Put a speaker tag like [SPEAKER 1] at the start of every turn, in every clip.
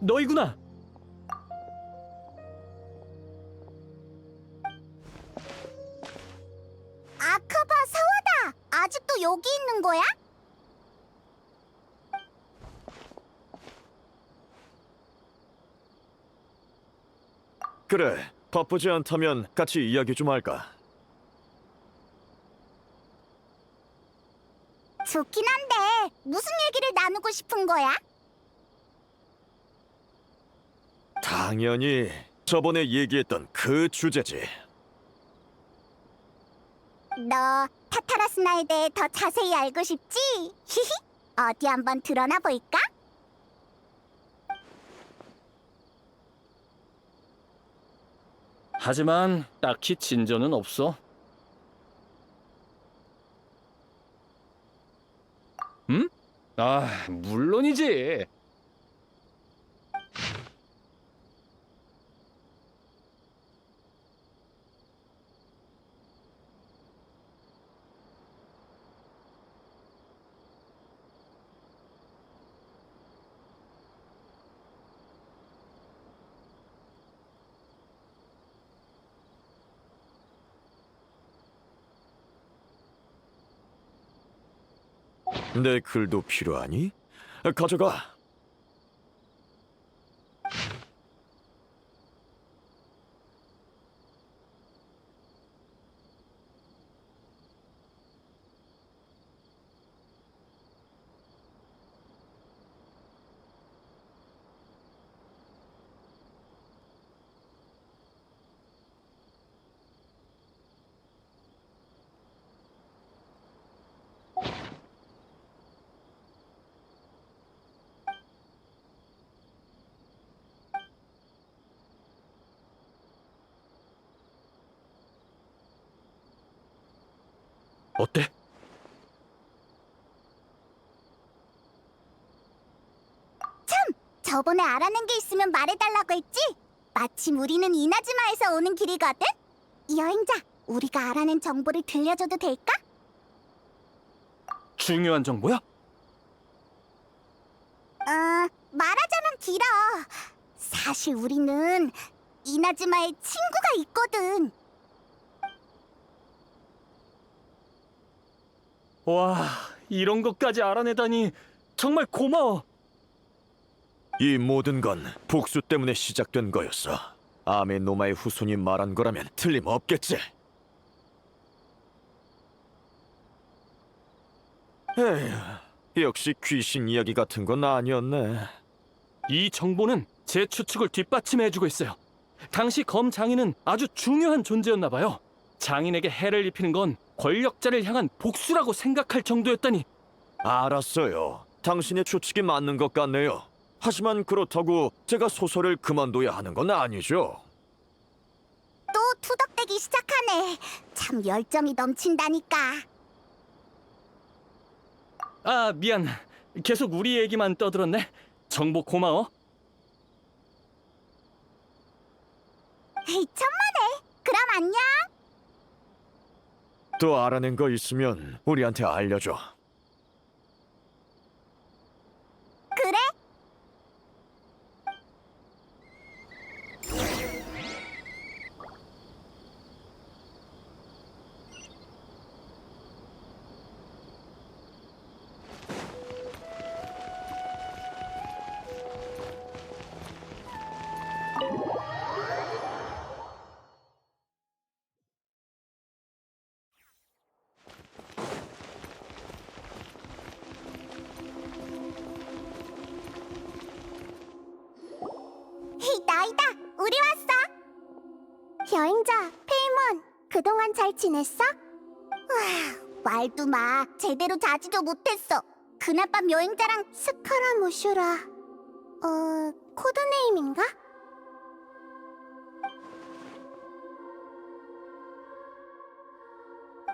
[SPEAKER 1] 너희구나.
[SPEAKER 2] 아카바 사와다! 아직도 여기 있는 거야?
[SPEAKER 3] 그래, 바쁘지 않다면 같이 이야기 좀 할까?
[SPEAKER 2] 좋긴 한데 무슨 얘기를 나누고 싶은 거야?
[SPEAKER 3] 당연히 저번에 얘기했던 그 주제지.
[SPEAKER 2] 너 타타라스나에 대해 더 자세히 알고 싶지? 히히. 어디 한번 드러나 볼까?
[SPEAKER 1] 하지만 딱히 진전은 없어. 응? 물론이지.
[SPEAKER 3] 내 글도 필요하니? 가져가.
[SPEAKER 1] 어때?
[SPEAKER 2] 저번에 알아낸 게 있으면 말해달라고 했지? 마침 우리는 이나즈마에서 오는 길이거든? 여행자, 우리가 알아낸 정보를 들려줘도 될까?
[SPEAKER 1] 중요한 정보야?
[SPEAKER 2] 말하자면 길어. 사실 우리는 이나즈마에 친구가 있거든.
[SPEAKER 1] 와, 이런 것까지 알아내다니 정말 고마워.
[SPEAKER 3] 이 모든 건 복수 때문에 시작된 거였어. 아메노마의 후손이 말한 거라면 틀림없겠지. 에휴, 역시 귀신 이야기 같은 건 아니었네.
[SPEAKER 1] 이 정보는 제 추측을 뒷받침해주고 있어요. 당시 검 장인은 아주 중요한 존재였나 봐요. 장인에게 해를 입히는 건 권력자를 향한 복수라고 생각할 정도였다니.
[SPEAKER 3] 알았어요. 당신의 추측이 맞는 것 같네요. 하지만 그렇다고 제가 소설을 그만둬야 하는 건 아니죠.
[SPEAKER 2] 또 투덕대기 시작하네. 참 열정이 넘친다니까.
[SPEAKER 1] 미안. 계속 우리 얘기만 떠들었네. 정보 고마워.
[SPEAKER 2] 에이, 천만에. 그럼 안녕.
[SPEAKER 3] 또 알아낸 거 있으면 우리한테 알려줘.
[SPEAKER 2] 그래? 나이다. 우리 왔어. 여행자, 페이몬. 그동안 잘 지냈어? 말도 마. 제대로 자지도 못했어. 그날 밤 여행자랑 스카라무슈라. 코드네임인가?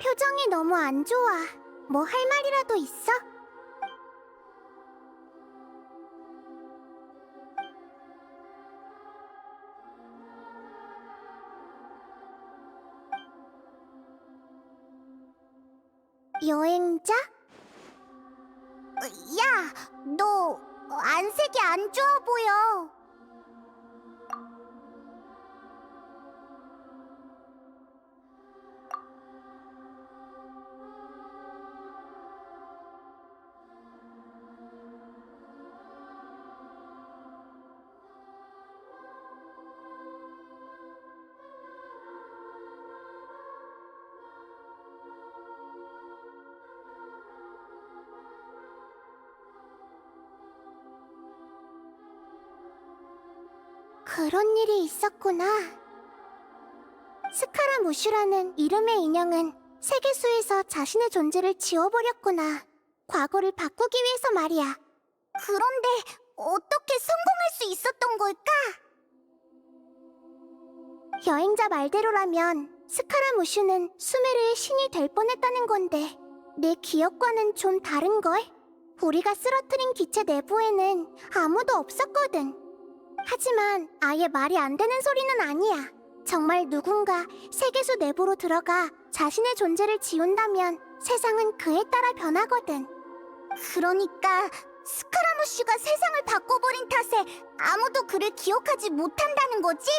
[SPEAKER 2] 표정이 너무 안 좋아. 뭐 할 말이라도 있어? 여행자? 야, 너 안색이 안 좋아 보여. 그런 일이 있었구나. 스카라무슈라는 이름의 인형은 세계수에서 자신의 존재를 지워버렸구나. 과거를 바꾸기 위해서 말이야. 그런데 어떻게 성공할 수 있었던 걸까? 여행자 말대로라면 스카라무슈는 수메르의 신이 될 뻔했다는 건데 내 기억과는 좀 다른걸? 우리가 쓰러뜨린 기체 내부에는 아무도 없었거든. 하지만 아예 말이 안 되는 소리는 아니야. 정말 누군가 세계수 내부로 들어가 자신의 존재를 지운다면 세상은 그에 따라 변하거든. 그러니까 스카라무슈가 세상을 바꿔버린 탓에 아무도 그를 기억하지 못한다는 거지?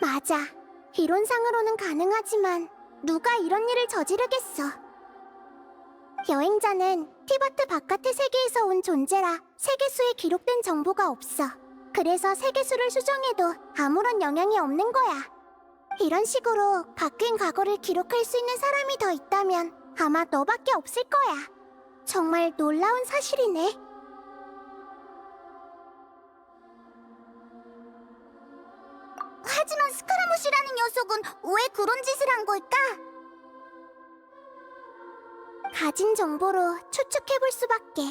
[SPEAKER 2] 맞아. 이론상으로는 가능하지만 누가 이런 일을 저지르겠어. 여행자는 티바트 바깥의 세계에서 온 존재라 세계수에 기록된 정보가 없어. 그래서 세계수를 수정해도 아무런 영향이 없는 거야. 이런 식으로 바뀐 과거를 기록할 수 있는 사람이 더 있다면 아마 너밖에 없을 거야. 정말 놀라운 사실이네. 하지만 스카라무시라는 녀석은 왜 그런 짓을 한 걸까? 가진 정보로 추측해볼 수밖에.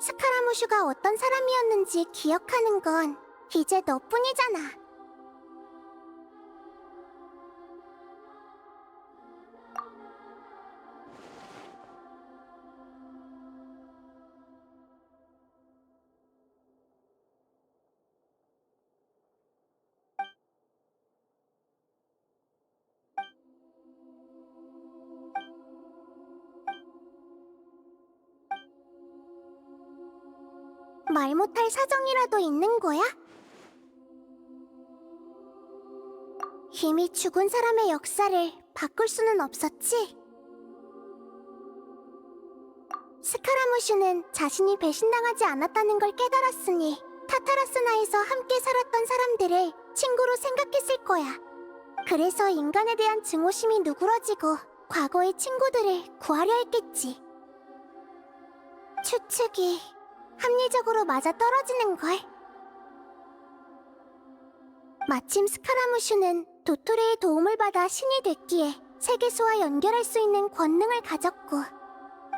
[SPEAKER 2] 스카라무슈가 어떤 사람이었는지 기억하는 건 이제 너뿐이잖아. 말 못할 사정이라도 있는 거야? 이미 죽은 사람의 역사를 바꿀 수는 없었지? 스카라무슈는 자신이 배신당하지 않았다는 걸 깨달았으니 타타라스나에서 함께 살았던 사람들을 친구로 생각했을 거야. 그래서 인간에 대한 증오심이 누그러지고 과거의 친구들을 구하려 했겠지. 추측이 합리적으로 맞아 떨어지는걸. 마침 스카라무슈는 도토레의 도움을 받아 신이 됐기에 세계수와 연결할 수 있는 권능을 가졌고,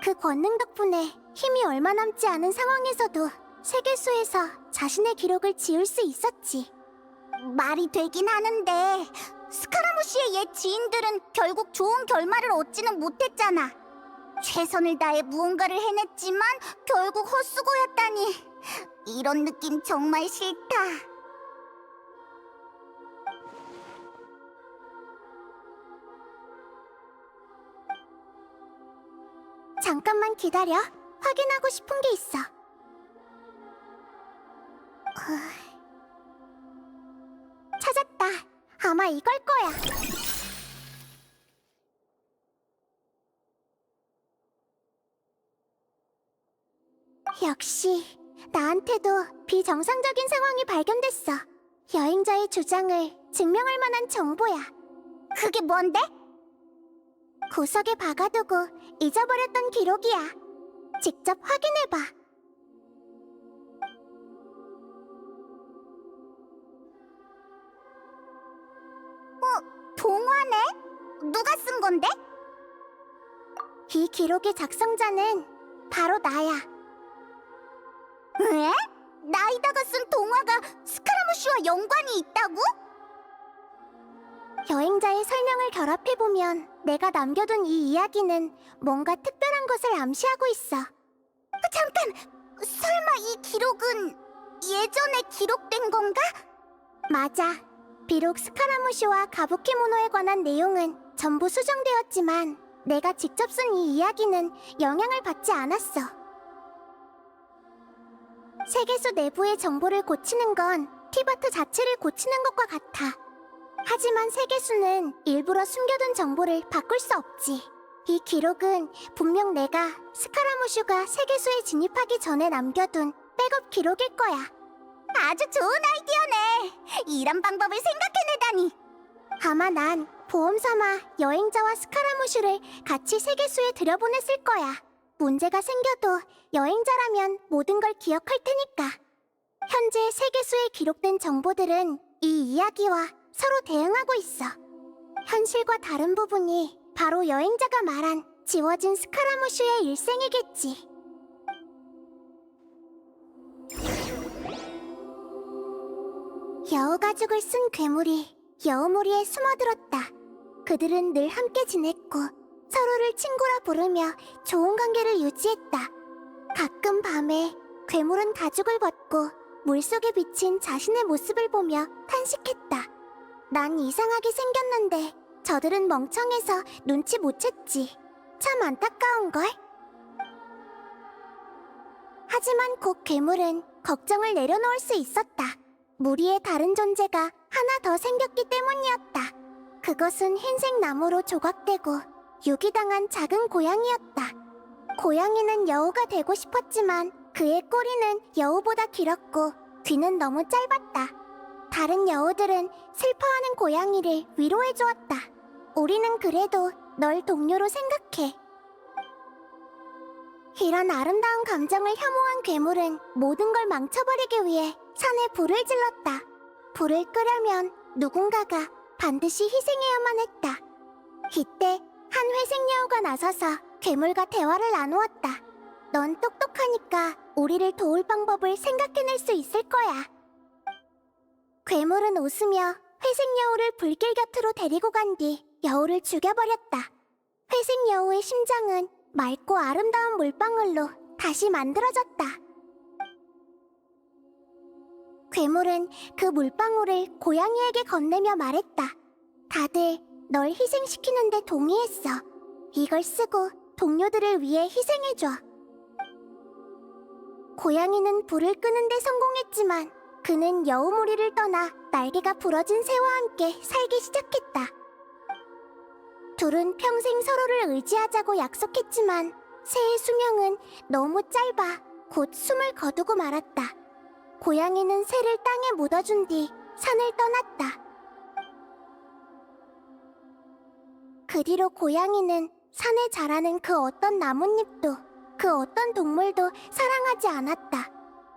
[SPEAKER 2] 그 권능 덕분에 힘이 얼마 남지 않은 상황에서도 세계수에서 자신의 기록을 지울 수 있었지. 말이 되긴 하는데 스카라무슈의 옛 지인들은 결국 좋은 결말을 얻지는 못했잖아. 최선을 다해 무언가를 해냈지만 결국 헛수고였다니. 이런 느낌 정말 싫다. 잠깐만 기다려. 확인하고 싶은 게 있어. 찾았다. 아마 이걸 거야. 역시 나한테도 비정상적인 상황이 발견됐어. 여행자의 주장을 증명할 만한 정보야. 그게 뭔데? 구석에 박아두고 잊어버렸던 기록이야. 직접 확인해봐. 동화네? 누가 쓴 건데? 이 기록의 작성자는 바로 나야. 에? 나이다가 쓴 동화가 스카라무슈와 연관이 있다고? 여행자의 설명을 결합해보면 내가 남겨둔 이 이야기는 뭔가 특별한 것을 암시하고 있어. 잠깐! 설마 이 기록은 예전에 기록된 건가? 맞아. 비록 스카라무슈와 가부키모노에 관한 내용은 전부 수정되었지만 내가 직접 쓴 이 이야기는 영향을 받지 않았어. 세계수 내부의 정보를 고치는 건 티바트 자체를 고치는 것과 같아. 하지만 세계수는 일부러 숨겨둔 정보를 바꿀 수 없지. 이 기록은 분명 내가 스카라무슈가 세계수에 진입하기 전에 남겨둔 백업 기록일 거야. 아주 좋은 아이디어네. 이런 방법을 생각해내다니. 아마 난 보험 삼아 여행자와 스카라무슈를 같이 세계수에 들여보냈을 거야. 문제가 생겨도 여행자라면 모든 걸 기억할 테니까. 현재 세계수에 기록된 정보들은 이 이야기와 서로 대응하고 있어. 현실과 다른 부분이 바로 여행자가 말한 지워진 스카라무슈의 일생이겠지. 여우 가죽을 쓴 괴물이 여우무리에 숨어들었다. 그들은 늘 함께 지냈고 서로를 친구라 부르며 좋은 관계를 유지했다. 가끔 밤에 괴물은 가죽을 벗고 물속에 비친 자신의 모습을 보며 탄식했다. 난 이상하게 생겼는데 저들은 멍청해서 눈치 못 챘지. 참 안타까운걸? 하지만 곧 괴물은 걱정을 내려놓을 수 있었다. 무리의 다른 존재가 하나 더 생겼기 때문이었다. 그것은 흰색 나무로 조각되고 유기당한 작은 고양이였다. 고양이는 여우가 되고 싶었지만 그의 꼬리는 여우보다 길었고 귀는 너무 짧았다. 다른 여우들은 슬퍼하는 고양이를 위로해 주었다. 우리는 그래도 널 동료로 생각해. 이런 아름다운 감정을 혐오한 괴물은 모든 걸 망쳐버리기 위해 산에 불을 질렀다. 불을 끄려면 누군가가 반드시 희생해야만 했다. 이때 한 회색 여우가 나서서 괴물과 대화를 나누었다. 넌 똑똑하니까 우리를 도울 방법을 생각해낼 수 있을 거야. 괴물은 웃으며 회색 여우를 불길 곁으로 데리고 간 뒤 여우를 죽여버렸다. 회색 여우의 심장은 맑고 아름다운 물방울로 다시 만들어졌다. 괴물은 그 물방울을 고양이에게 건네며 말했다. 다들 널 희생시키는데 동의했어. 이걸 쓰고 동료들을 위해 희생해줘. 고양이는 불을 끄는데 성공했지만 그는 여우무리를 떠나 날개가 부러진 새와 함께 살기 시작했다. 둘은 평생 서로를 의지하자고 약속했지만 새의 수명은 너무 짧아 곧 숨을 거두고 말았다. 고양이는 새를 땅에 묻어준 뒤 산을 떠났다. 그 뒤로 고양이는 산에 자라는 그 어떤 나뭇잎도 그 어떤 동물도 사랑하지 않았다.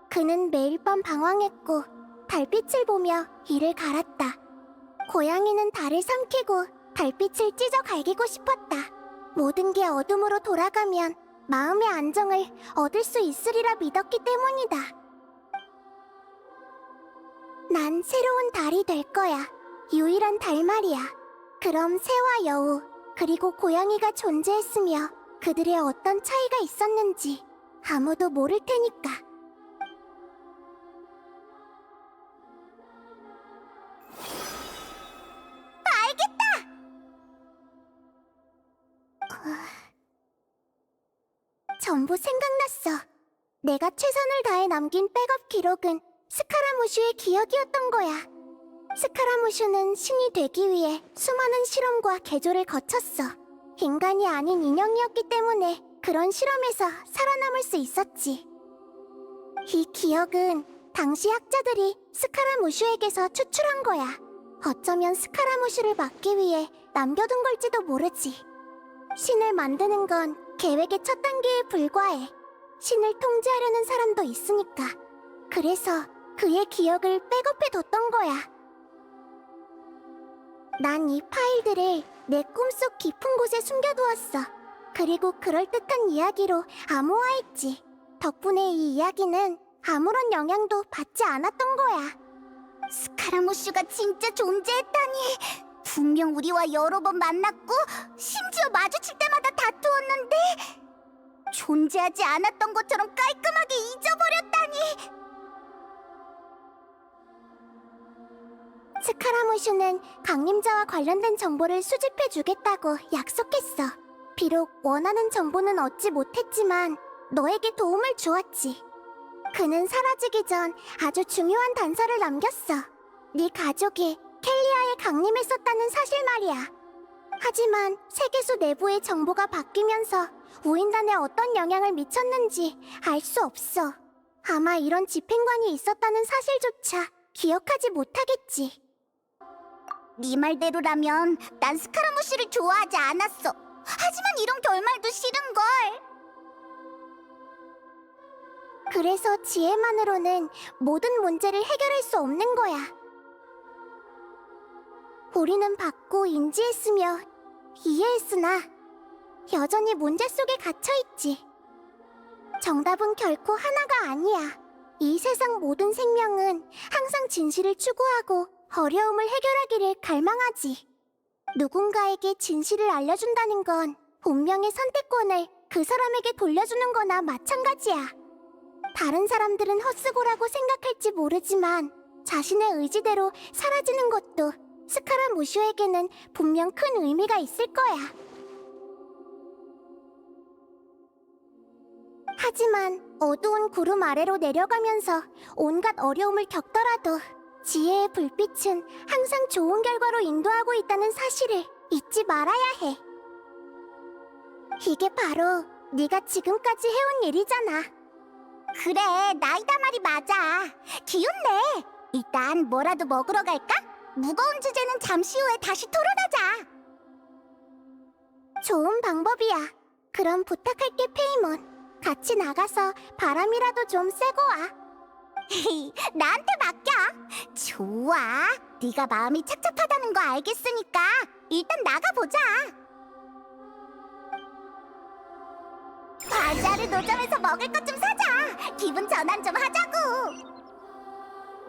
[SPEAKER 2] 그는 매일 밤 방황했고 달빛을 보며 이를 갈았다. 고양이는 달을 삼키고 달빛을 찢어 갈기고 싶었다. 모든 게 어둠으로 돌아가면 마음의 안정을 얻을 수 있으리라 믿었기 때문이다. 난 새로운 달이 될 거야. 유일한 달 말이야. 그럼 새와 여우 그리고 고양이가 존재했으며 그들의 어떤 차이가 있었는지 아무도 모를 테니까. 전부 생각났어. 내가 최선을 다해 남긴 백업 기록은 스카라무슈의 기억이었던 거야. 스카라무슈는 신이 되기 위해 수많은 실험과 개조를 거쳤어. 인간이 아닌 인형이었기 때문에 그런 실험에서 살아남을 수 있었지. 이 기억은 당시 학자들이 스카라무슈에게서 추출한 거야. 어쩌면 스카라무슈를 막기 위해 남겨둔 걸지도 모르지. 신을 만드는 건 계획의 첫 단계에 불과해. 신을 통제하려는 사람도 있으니까. 그래서 그의 기억을 백업해뒀던 거야. 난 이 파일들을 내 꿈속 깊은 곳에 숨겨두었어. 그리고 그럴듯한 이야기로 암호화했지. 덕분에 이 이야기는 아무런 영향도 받지 않았던 거야. 스카라무슈가 진짜 존재했다니. 분명 우리와 여러 번 만났고 심지어 마주칠 때마다 다투었는데 존재하지 않았던 것처럼 깔끔하게 잊어버렸다니. 스카라무슈는 강림자와 관련된 정보를 수집해주겠다고 약속했어. 비록 원하는 정보는 얻지 못했지만 너에게 도움을 주었지. 그는 사라지기 전 아주 중요한 단서를 남겼어. 네 가족이 켈리아에 강림했었다는 사실 말이야. 하지만 세계수 내부의 정보가 바뀌면서 우인단에 어떤 영향을 미쳤는지 알 수 없어. 아마 이런 집행관이 있었다는 사실조차 기억하지 못하겠지. 네 말대로라면 난 스카라무시를 좋아하지 않았어. 하지만 이런 결말도 싫은걸. 그래서 지혜만으로는 모든 문제를 해결할 수 없는 거야. 우리는 받고 인지했으며 이해했으나 여전히 문제 속에 갇혀있지. 정답은 결코 하나가 아니야. 이 세상 모든 생명은 항상 진실을 추구하고 어려움을 해결하기를 갈망하지. 누군가에게 진실을 알려준다는 건 운명의 선택권을 그 사람에게 돌려주는 거나 마찬가지야. 다른 사람들은 헛수고라고 생각할지 모르지만 자신의 의지대로 사라지는 것도 스카라무쇼에게는 분명 큰 의미가 있을 거야. 하지만 어두운 구름 아래로 내려가면서 온갖 어려움을 겪더라도 지혜의 불빛은 항상 좋은 결과로 인도하고 있다는 사실을 잊지 말아야 해. 이게 바로 네가 지금까지 해온 일이잖아. 그래, 나이다 말이 맞아. 기운내. 일단 뭐라도 먹으러 갈까? 무거운 주제는 잠시 후에 다시 토론하자. 좋은 방법이야. 그럼 부탁할게, 페이몬. 같이 나가서 바람이라도 좀 쐬고 와. 나한테 맡겨. 좋아. 네가 마음이 착잡하다는 거 알겠으니까 일단 나가보자. 과자를 노점에서 먹을 것 좀 사자. 기분 전환 좀 하자고.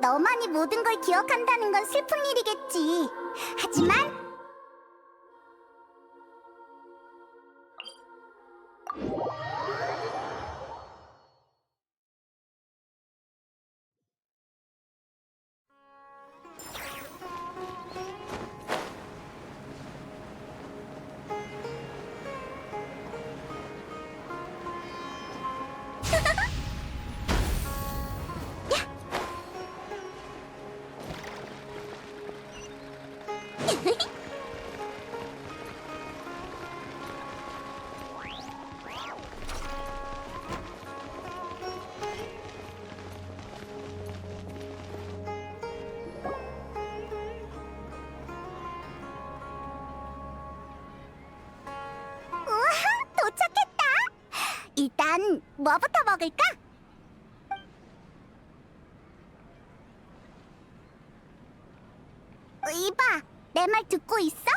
[SPEAKER 2] 너만이 모든 걸 기억한다는 건 슬픈 일이겠지. 하지만 도착했다. 일단 뭐부터 먹을까? 이봐, 내 말 듣고 있어?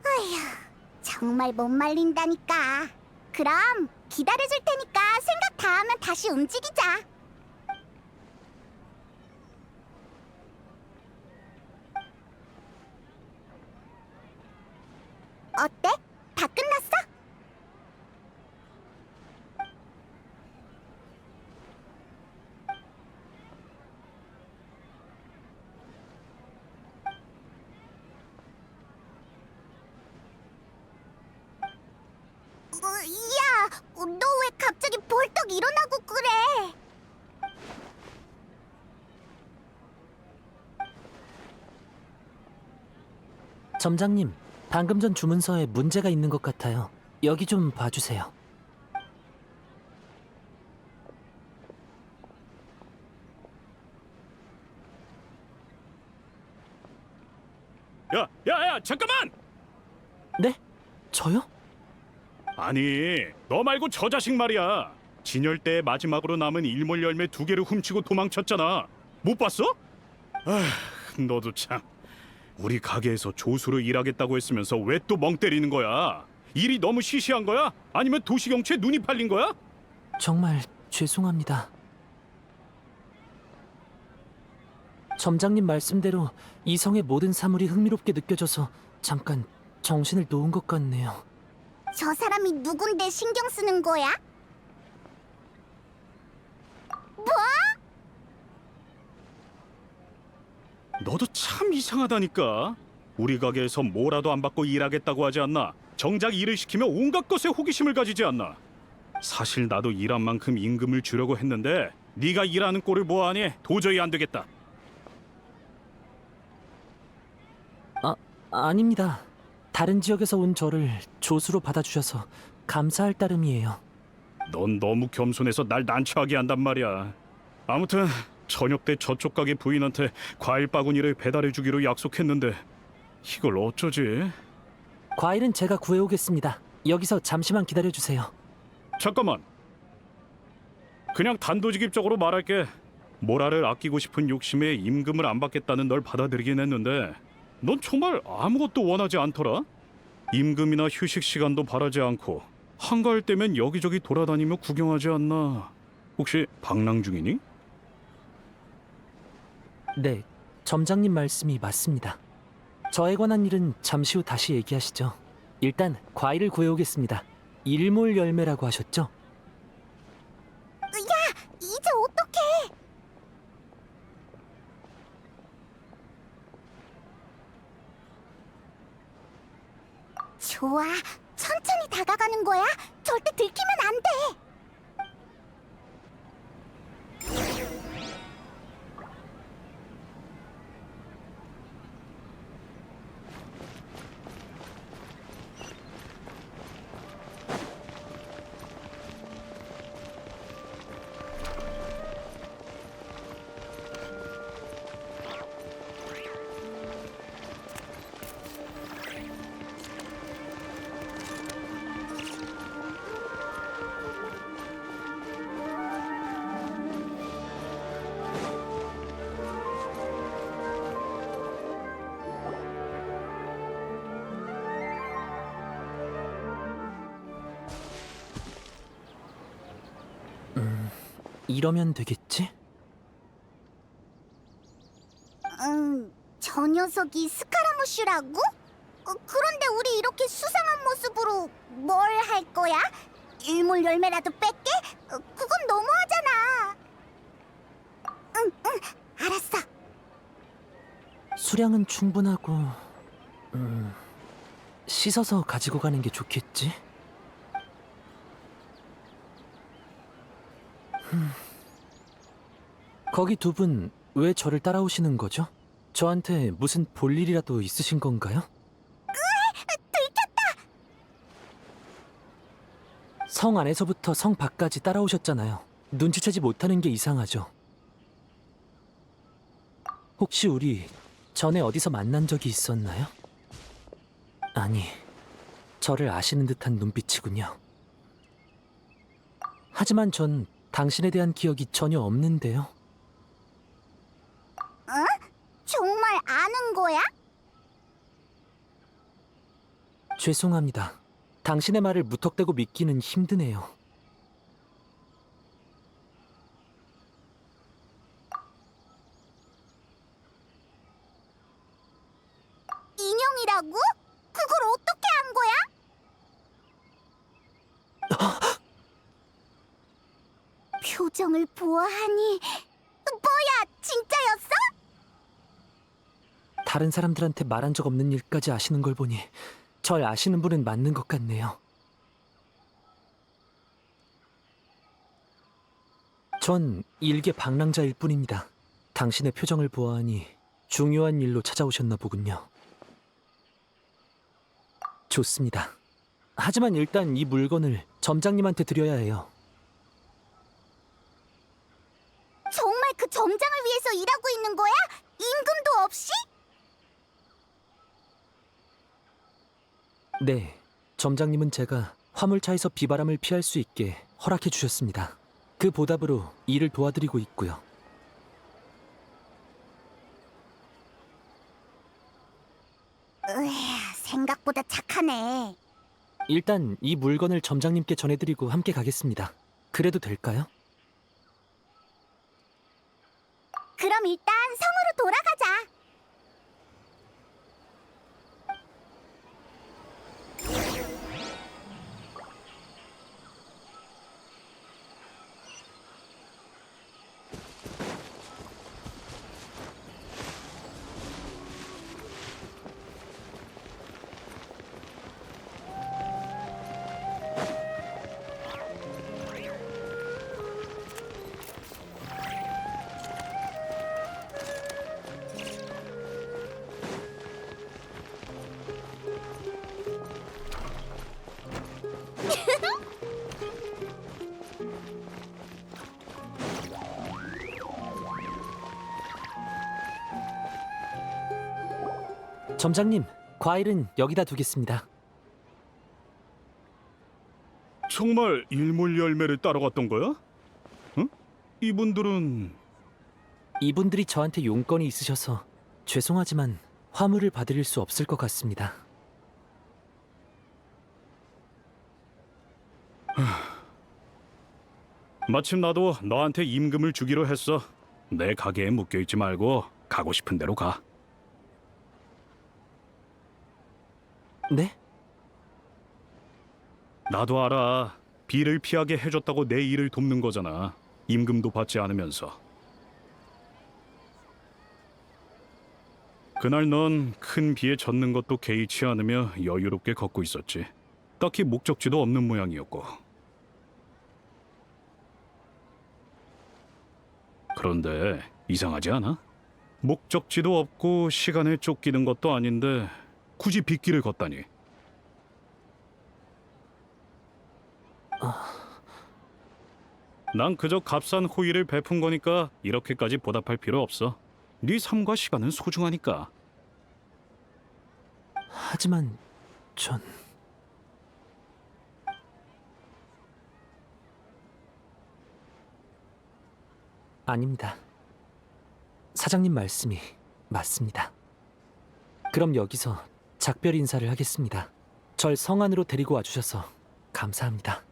[SPEAKER 2] 아휴, 정말 못 말린다니까. 그럼 기다려줄 테니까 생각 다 하면 다시 움직이자. 어때? 다 끝났어? 야, 너 왜 갑자기 벌떡 일어나고 그래?
[SPEAKER 4] 점장님, 방금 전 주문서에 문제가 있는 것 같아요. 여기 좀 봐주세요.
[SPEAKER 1] 야, 잠깐만!
[SPEAKER 4] 네? 저요?
[SPEAKER 5] 아니, 너 말고 저 자식 말이야. 진열 때 마지막으로 남은 일몰 열매 2개를 훔치고 도망쳤잖아. 못 봤어? 아, 너도 참. 우리 가게에서 조수로 일하겠다고 했으면서 왜 또 멍 때리는 거야? 일이 너무 시시한 거야? 아니면 도시경치에 눈이 팔린 거야?
[SPEAKER 4] 정말 죄송합니다. 점장님 말씀대로 이 성의 모든 사물이 흥미롭게 느껴져서 잠깐 정신을 놓은 것 같네요.
[SPEAKER 2] 저 사람이 누군데 신경 쓰는 거야? 뭐?
[SPEAKER 5] 너도 참 이상하다니까. 우리 가게에서 뭐라도 안 받고 일하겠다고 하지 않나? 정작 일을 시키며 온갖 것에 호기심을 가지지 않나? 사실 나도 일한 만큼 임금을 주려고 했는데 네가 일하는 꼴을 보아하니 도저히 안 되겠다.
[SPEAKER 4] 아닙니다. 다른 지역에서 온 저를 조수로 받아주셔서 감사할 따름이에요.
[SPEAKER 5] 넌 너무 겸손해서 날 난처하게 한단 말이야. 아무튼 저녁 때 저쪽 가게 부인한테 과일 바구니를 배달해 주기로 약속했는데 이걸 어쩌지?
[SPEAKER 4] 과일은 제가 구해오겠습니다. 여기서 잠시만 기다려주세요.
[SPEAKER 5] 잠깐만. 그냥 단도직입적으로 말할게. 모라를 아끼고 싶은 욕심에 임금을 안 받겠다는 널 받아들이긴 했는데 넌 정말 아무것도 원하지 않더라? 임금이나 휴식 시간도 바라지 않고 한가할 때면 여기저기 돌아다니며 구경하지 않나? 혹시 방랑 중이니?
[SPEAKER 4] 네, 점장님 말씀이 맞습니다. 저에 관한 일은 잠시 후 다시 얘기하시죠. 일단 과일을 구해오겠습니다. 일몰 열매라고 하셨죠?
[SPEAKER 2] 이제 어떡해? 좋아, 천천히 다가가는 거야. 절대 들키면 안 돼.
[SPEAKER 4] 이러면 되겠지?
[SPEAKER 2] 저 녀석이 스카라무슈라고? 그런데 우리 이렇게 수상한 모습으로 뭘 할 거야? 일몰 열매라도 뺄게? 그건 너무하잖아. 응, 알았어.
[SPEAKER 4] 수량은 충분하고 씻어서 가지고 가는 게 좋겠지? 거기 두 분 왜 저를 따라오시는 거죠? 저한테 무슨 볼일이라도 있으신 건가요?
[SPEAKER 2] 들켰다.
[SPEAKER 4] 성 안에서부터 성 밖까지 따라오셨잖아요. 눈치채지 못하는 게 이상하죠. 혹시 우리 전에 어디서 만난 적이 있었나요? 아니, 저를 아시는 듯한 눈빛이군요. 하지만 전 당신에 대한 기억이 전혀 없는데요.
[SPEAKER 2] 정말 아는 거야?
[SPEAKER 4] 죄송합니다. 당신의 말을 무턱대고 믿기는 힘드네요.
[SPEAKER 2] 인형이라고? 그걸 어떻게 한 거야? 표정을 보아하니 뭐야, 진짜였어?
[SPEAKER 4] 다른 사람들한테 말한 적 없는 일까지 아시는 걸 보니 절 아시는 분은 맞는 것 같네요. 전 일개 방랑자일 뿐입니다. 당신의 표정을 보아하니 중요한 일로 찾아오셨나 보군요. 좋습니다. 하지만 일단 이 물건을 점장님한테 드려야 해요.
[SPEAKER 2] 정말 그 점장을 위해서 일하고 있는 거야? 임금도 없이?
[SPEAKER 4] 네, 점장님은 제가 화물차에서 비바람을 피할 수 있게 허락해 주셨습니다. 그 보답으로 일을 도와드리고 있고요.
[SPEAKER 2] 생각보다 착하네.
[SPEAKER 4] 일단 이 물건을 점장님께 전해드리고 함께 가겠습니다. 그래도 될까요?
[SPEAKER 2] 그럼 일단 성으로 돌아가자.
[SPEAKER 4] 점장님, 과일은 여기다 두겠습니다.
[SPEAKER 5] 정말 일몰 열매를 따러 갔던 거야? 응? 이분들은
[SPEAKER 4] 이분들이 저한테 용건이 있으셔서 죄송하지만 화물을 받을 수 없을 것 같습니다.
[SPEAKER 5] 마침 나도 너한테 임금을 주기로 했어. 내 가게에 묶여있지 말고 가고 싶은 대로 가.
[SPEAKER 4] 네?
[SPEAKER 5] 나도 알아. 비를 피하게 해줬다고 내 일을 돕는 거잖아. 임금도 받지 않으면서. 그날 넌 큰 비에 젖는 것도 개의치 않으며 여유롭게 걷고 있었지. 딱히 목적지도 없는 모양이었고. 그런데 이상하지 않아? 목적지도 없고 시간에 쫓기는 것도 아닌데 굳이 빗길을 걷다니. 난 그저 값싼 호의를 베푼 거니까 이렇게까지 보답할 필요 없어. 네 삶과 시간은 소중하니까.
[SPEAKER 4] 하지만 전... 아닙니다. 사장님 말씀이 맞습니다. 그럼 여기서 작별 인사를 하겠습니다. 절 성안으로 데리고 와주셔서 감사합니다.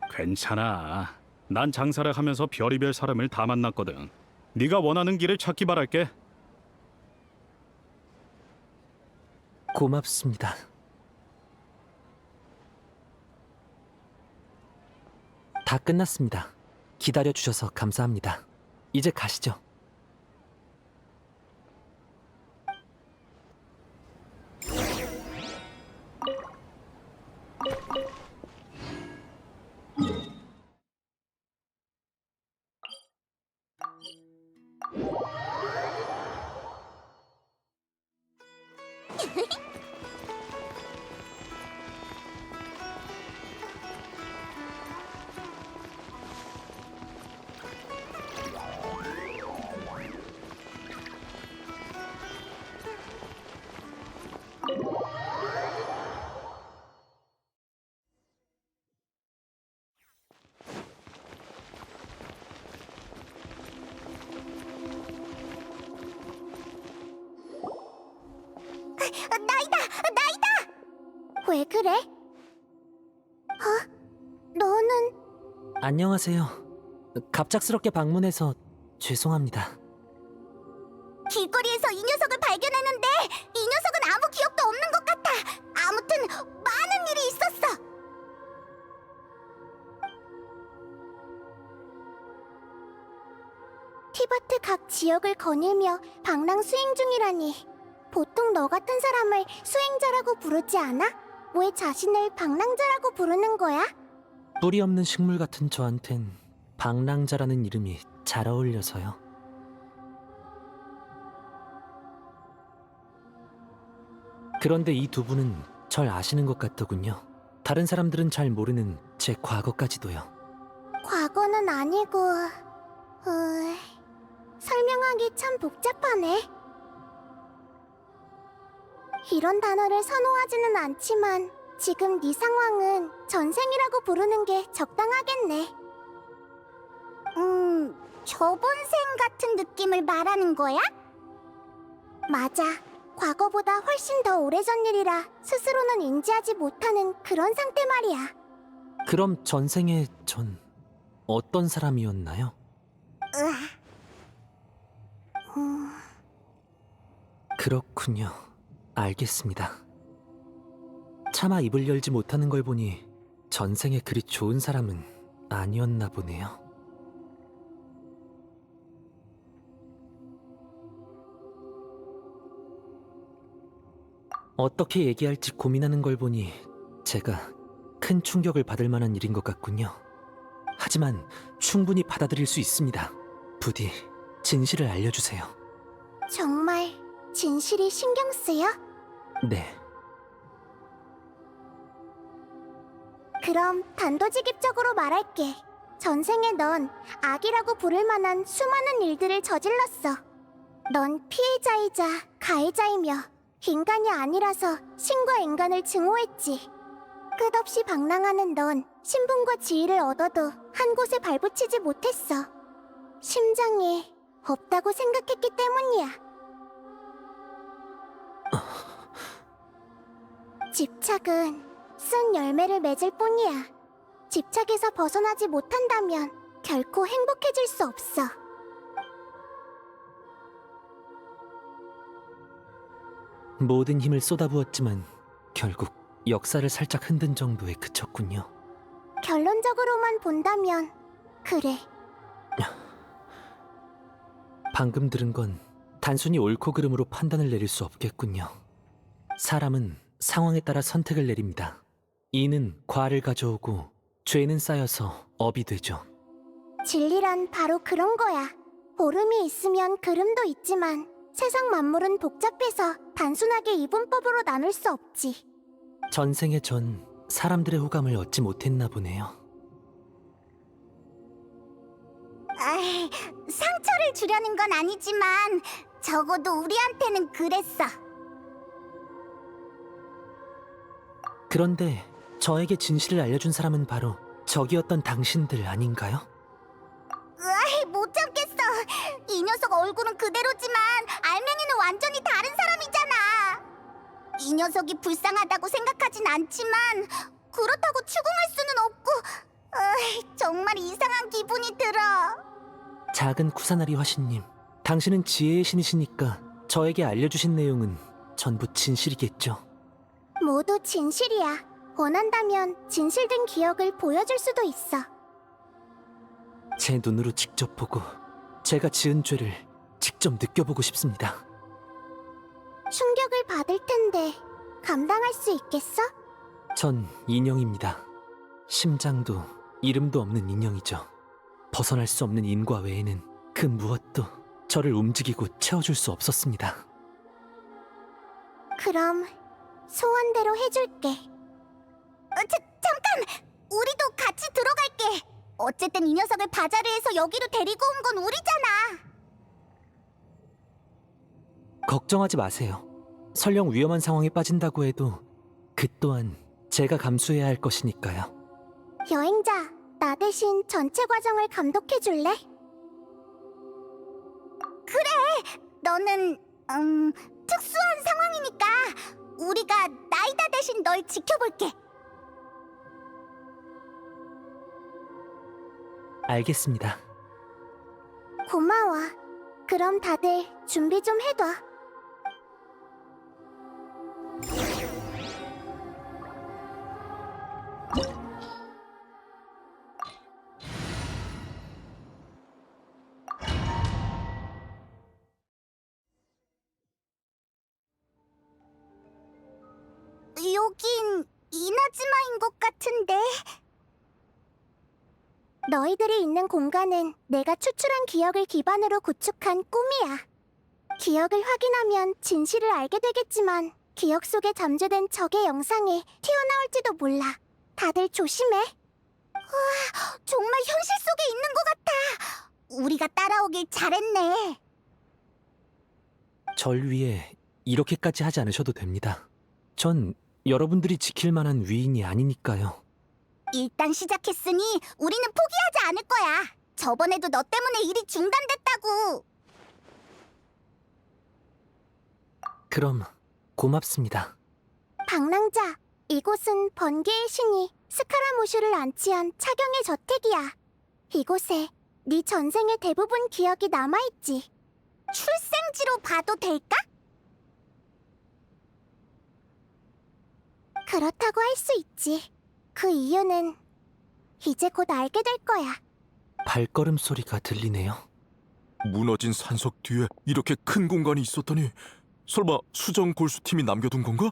[SPEAKER 5] 괜찮아. 난 장사를 하면서 별의별 사람을 다 만났거든. 네가 원하는 길을 찾기 바랄게.
[SPEAKER 4] 고맙습니다. 다 끝났습니다. 기다려주셔서 감사합니다. 이제 가시죠.
[SPEAKER 2] 나이다! 나이다! 왜 그래? 너는...
[SPEAKER 4] 안녕하세요. 갑작스럽게 방문해서 죄송합니다.
[SPEAKER 2] 길거리에서 이 녀석을 발견했는데 이 녀석은 아무 기억도 없는 것 같아. 아무튼 많은 일이 있었어. 티바트 각 지역을 거닐며 방랑 수행 중이라니. 보통 너 같은 사람을 수행자라고 부르지 않아? 왜 자신을 방랑자라고 부르는 거야?
[SPEAKER 4] 뿌리 없는 식물 같은 저한텐 방랑자라는 이름이 잘 어울려서요. 그런데 이 두 분은 절 아시는 것 같더군요. 다른 사람들은 잘 모르는 제 과거까지도요.
[SPEAKER 2] 과거는 아니고... 설명하기 참 복잡하네. 이런 단어를 선호하지는 않지만 지금 네 상황은 전생이라고 부르는 게 적당하겠네. 저번 생 같은 느낌을 말하는 거야? 맞아. 과거보다 훨씬 더 오래전 일이라 스스로는 인지하지 못하는 그런 상태 말이야.
[SPEAKER 4] 그럼 전생에 전 어떤 사람이었나요? 그렇군요. 알겠습니다. 차마 입을 열지 못하는 걸 보니 전생에 그리 좋은 사람은 아니었나 보네요. 어떻게 얘기할지 고민하는 걸 보니 제가 큰 충격을 받을 만한 일인 것 같군요. 하지만 충분히 받아들일 수 있습니다. 부디 진실을 알려주세요.
[SPEAKER 2] 정말 진실이 신경 쓰여?
[SPEAKER 4] 네.
[SPEAKER 2] 그럼 단도직입적으로 말할게. 전생에 넌 악이라고 부를 만한 수많은 일들을 저질렀어. 넌 피해자이자 가해자이며 인간이 아니라서 신과 인간을 증오했지. 끝없이 방랑하는 넌 신분과 지위를 얻어도 한 곳에 발붙이지 못했어. 심장이 없다고 생각했기 때문이야. 집착은 쓴 열매를 맺을 뿐이야. 집착에서 벗어나지 못한다면 결코 행복해질 수 없어.
[SPEAKER 4] 모든 힘을 쏟아부었지만 결국 역사를 살짝 흔든 정도에 그쳤군요.
[SPEAKER 2] 결론적으로만 본다면 그래.
[SPEAKER 4] 방금 들은 건 단순히 옳고 그름으로 판단을 내릴 수 없겠군요. 사람은 상황에 따라 선택을 내립니다. 이는 과를 가져오고 죄는 쌓여서 업이 되죠.
[SPEAKER 2] 진리란 바로 그런 거야. 옳음이 있으면 그름도 있지만 세상 만물은 복잡해서 단순하게 이분법으로 나눌 수 없지.
[SPEAKER 4] 전생에 전 사람들의 호감을 얻지 못했나 보네요.
[SPEAKER 2] 아이, 상처를 주려는 건 아니지만 적어도 우리한테는 그랬어.
[SPEAKER 4] 그런데 저에게 진실을 알려준 사람은 바로 적이었던 당신들 아닌가요?
[SPEAKER 2] 으아이, 못 참겠어. 이 녀석 얼굴은 그대로지만 알맹이는 완전히 다른 사람이잖아. 이 녀석이 불쌍하다고 생각하진 않지만 그렇다고 추궁할 수는 없고 정말 이상한 기분이 들어.
[SPEAKER 4] 작은 쿠사나리 화신님, 당신은 지혜의 신이시니까 저에게 알려주신 내용은 전부 진실이겠죠?
[SPEAKER 2] 모두 진실이야. 원한다면 진실된 기억을 보여줄 수도 있어.
[SPEAKER 4] 제 눈으로 직접 보고 제가 지은 죄를 직접 느껴보고 싶습니다.
[SPEAKER 2] 충격을 받을 텐데 감당할 수 있겠어?
[SPEAKER 4] 전 인형입니다. 심장도 이름도 없는 인형이죠. 벗어날 수 없는 인과 외에는 그 무엇도 저를 움직이고 채워줄 수 없었습니다.
[SPEAKER 2] 그럼 소원대로 해줄게. 잠깐! 우리도 같이 들어갈게. 어쨌든 이 녀석을 바자르에서 여기로 데리고 온 건 우리잖아.
[SPEAKER 4] 걱정하지 마세요. 설령 위험한 상황에 빠진다고 해도 그 또한 제가 감수해야 할 것이니까요.
[SPEAKER 2] 여행자, 나 대신 전체 과정을 감독해줄래? 그래! 너는 특수한 상황이니까 우리가 나이다 대신 널 지켜볼게.
[SPEAKER 4] 알겠습니다.
[SPEAKER 2] 고마워. 그럼 다들 준비 좀 해둬. 여긴 이나즈마인 것 같은데. 너희들이 있는 공간은 내가 추출한 기억을 기반으로 구축한 꿈이야. 기억을 확인하면 진실을 알게 되겠지만 기억 속에 잠재된 적의 영상이 튀어나올지도 몰라. 다들 조심해. 우와, 정말 현실 속에 있는 것 같아. 우리가 따라오길 잘했네.
[SPEAKER 4] 절 위해 이렇게까지 하지 않으셔도 됩니다. 전 여러분들이 지킬 만한 위인이 아니니까요.
[SPEAKER 2] 일단 시작했으니 우리는 포기하지 않을 거야. 저번에도 너 때문에 일이 중단됐다고.
[SPEAKER 4] 그럼 고맙습니다.
[SPEAKER 2] 방랑자, 이곳은 번개의 신이 스카라무슈를 안치한 차경의 저택이야. 이곳에 네 전생의 대부분 기억이 남아있지. 출생지로 봐도 될까? 그렇다고 할 수 있지. 그 이유는 이제 곧 알게 될 거야.
[SPEAKER 4] 발걸음 소리가 들리네요.
[SPEAKER 3] 무너진 산석 뒤에 이렇게 큰 공간이 있었다니 설마 수정 골수팀이 남겨둔 건가?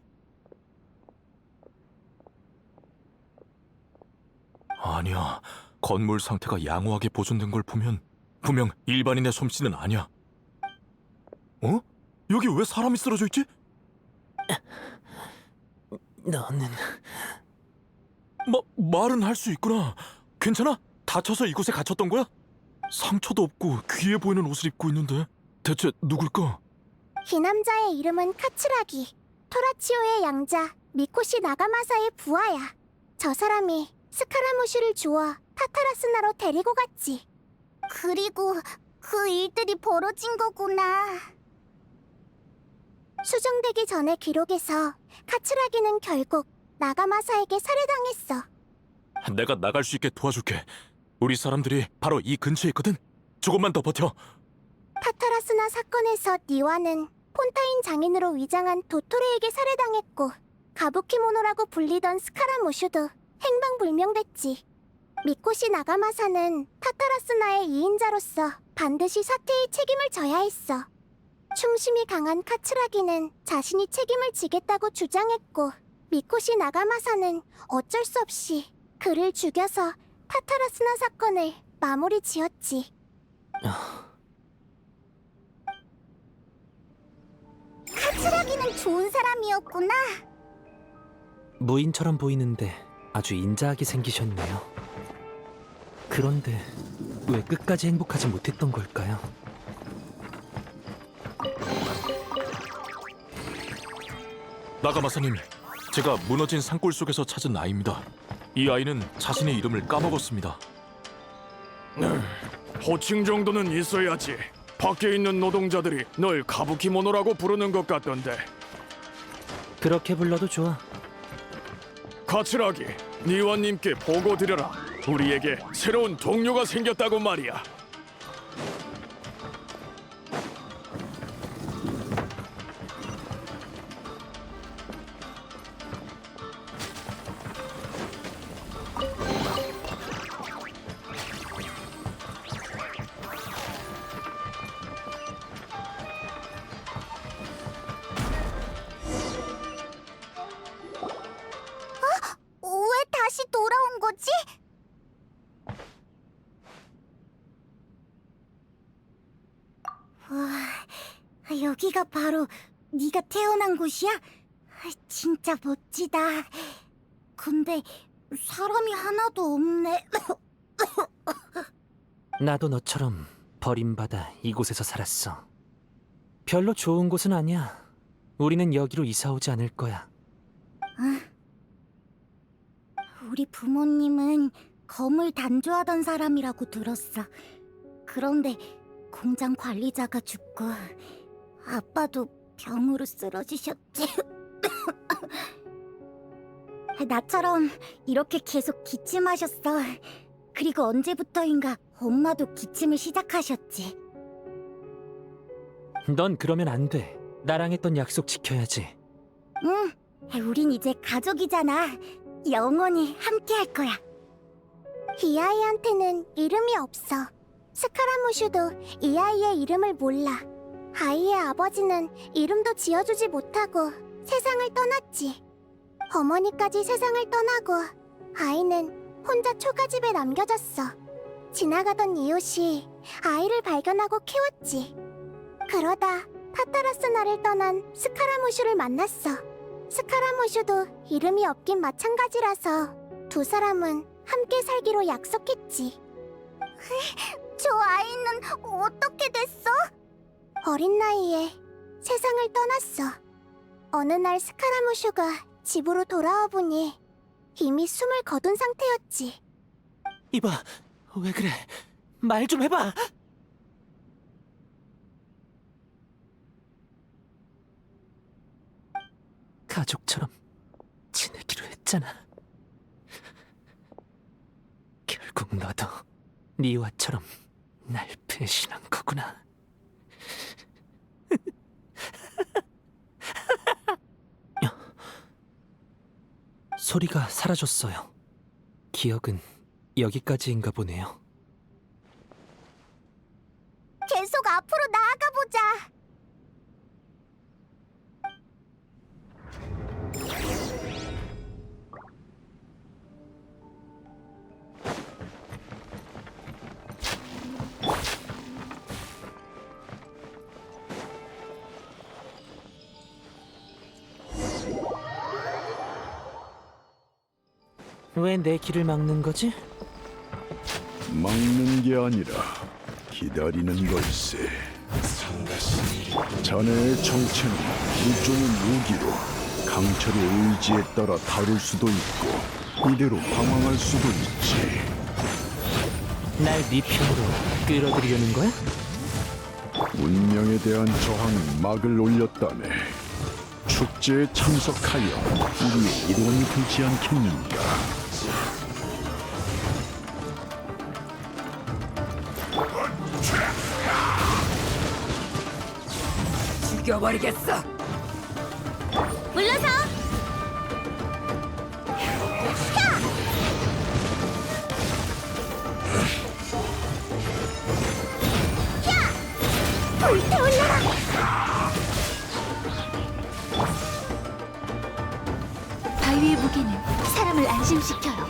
[SPEAKER 3] 아니야. 건물 상태가 양호하게 보존된 걸 보면 분명 일반인의 솜씨는 아니야. 어? 여기 왜 사람이 쓰러져 있지?
[SPEAKER 4] 너는
[SPEAKER 3] 말은 할 수 있구나. 괜찮아? 다쳐서 이곳에 갇혔던 거야? 상처도 없고 귀해 보이는 옷을 입고 있는데. 대체 누굴까?
[SPEAKER 2] 이 남자의 이름은 카츠라기. 토라치오의 양자 미코시 나가마사의 부하야. 저 사람이 스카라무슈를 주워 타타라스나로 데리고 갔지. 그리고 그 일들이 벌어진 거구나. 수정되기 전의 기록에서 카츠라기는 결국 나가마사에게 살해당했어.
[SPEAKER 3] 내가 나갈 수 있게 도와줄게. 우리 사람들이 바로 이 근처에 있거든. 조금만 더 버텨.
[SPEAKER 2] 타타라스나 사건에서 니와는 폰타인 장인으로 위장한 도토레에게 살해당했고, 가부키모노라고 불리던 스카라무슈도 행방불명됐지. 미코시 나가마사는 타타라스나의 2인자로서 반드시 사태의 책임을 져야 했어. 충심이 강한 카츠라기는 자신이 책임을 지겠다고 주장했고, 미코시 나가마사는 어쩔 수 없이 그를 죽여서 타타라스나 사건을 마무리 지었지. 카츠라기는 좋은 사람이었구나.
[SPEAKER 4] 무인처럼 보이는데 아주 인자하게 생기셨네요. 그런데 왜 끝까지 행복하지 못했던 걸까요?
[SPEAKER 3] 나가마사님, 제가 무너진 산골 속에서 찾은 아이입니다. 이 아이는 자신의 이름을 까먹었습니다.
[SPEAKER 6] 호칭 정도는 있어야지. 밖에 있는 노동자들이 널 가부키모노라고 부르는 것 같던데.
[SPEAKER 4] 그렇게 불러도 좋아.
[SPEAKER 6] 카츠라기, 니와님께 보고 드려라. 우리에게 새로운 동료가 생겼다고 말이야.
[SPEAKER 2] 왜 다시 돌아온 거지? 와, 여기가 바로 네가 태어난 곳이야? 진짜 멋지다. 근데 사람이 하나도 없네.
[SPEAKER 4] 나도 너처럼 버림받아 이곳에서 살았어. 별로 좋은 곳은 아니야. 우리는 여기로 이사 오지 않을 거야.
[SPEAKER 2] 우리 부모님은 검을 단조하던 사람이라고 들었어. 그런데 공장 관리자가 죽고 아빠도 병으로 쓰러지셨지. 나처럼 이렇게 계속 기침하셨어. 그리고 언제부터인가 엄마도 기침을 시작하셨지.
[SPEAKER 4] 넌 그러면 안 돼. 나랑 했던 약속 지켜야지.
[SPEAKER 2] 응, 우린 이제 가족이잖아. 영원히 함께 할 거야. 이 아이한테는 이름이 없어. 스카라무슈도 이 아이의 이름을 몰라. 아이의 아버지는 이름도 지어주지 못하고 세상을 떠났지. 어머니까지 세상을 떠나고 아이는 혼자 초가집에 남겨졌어. 지나가던 이웃이 아이를 발견하고 키웠지. 그러다 타타라스나를 떠난 스카라무슈를 만났어. 스카라무슈도 이름이 없긴 마찬가지라서 두 사람은 함께 살기로 약속했지. 저 아이는 어떻게 됐어? 어린 나이에 세상을 떠났어. 어느 날 스카라무슈가 집으로 돌아와 보니 이미 숨을 거둔 상태였지.
[SPEAKER 4] 이봐, 왜 그래? 말 좀 해봐. 가족처럼 지내기로 했잖아. 결국 너도 니와처럼 날 배신한 거구나. 소리가 사라졌어요. 기억은 여기까지인가 보네요.
[SPEAKER 2] 계속 앞으로 나아가 보자.
[SPEAKER 4] 왜 내 길을 막는 거지?
[SPEAKER 7] 막는 게 아니라 기다리는 걸세. 자네의 정체는 일종의 무기로 강철의 의지에 따라 다룰 수도 있고 이대로 방황할 수도 있지.
[SPEAKER 4] 날 네 편으로 끌어들이려는 거야?
[SPEAKER 7] 운명에 대한 저항은 막을 올렸다네. 축제에 참석하여 우리의 일원이 되지 않겠는가?
[SPEAKER 8] 죽여버리겠어.
[SPEAKER 2] 물러서! 불태올려라! 바위의 무게는 사람을 안심시켜요.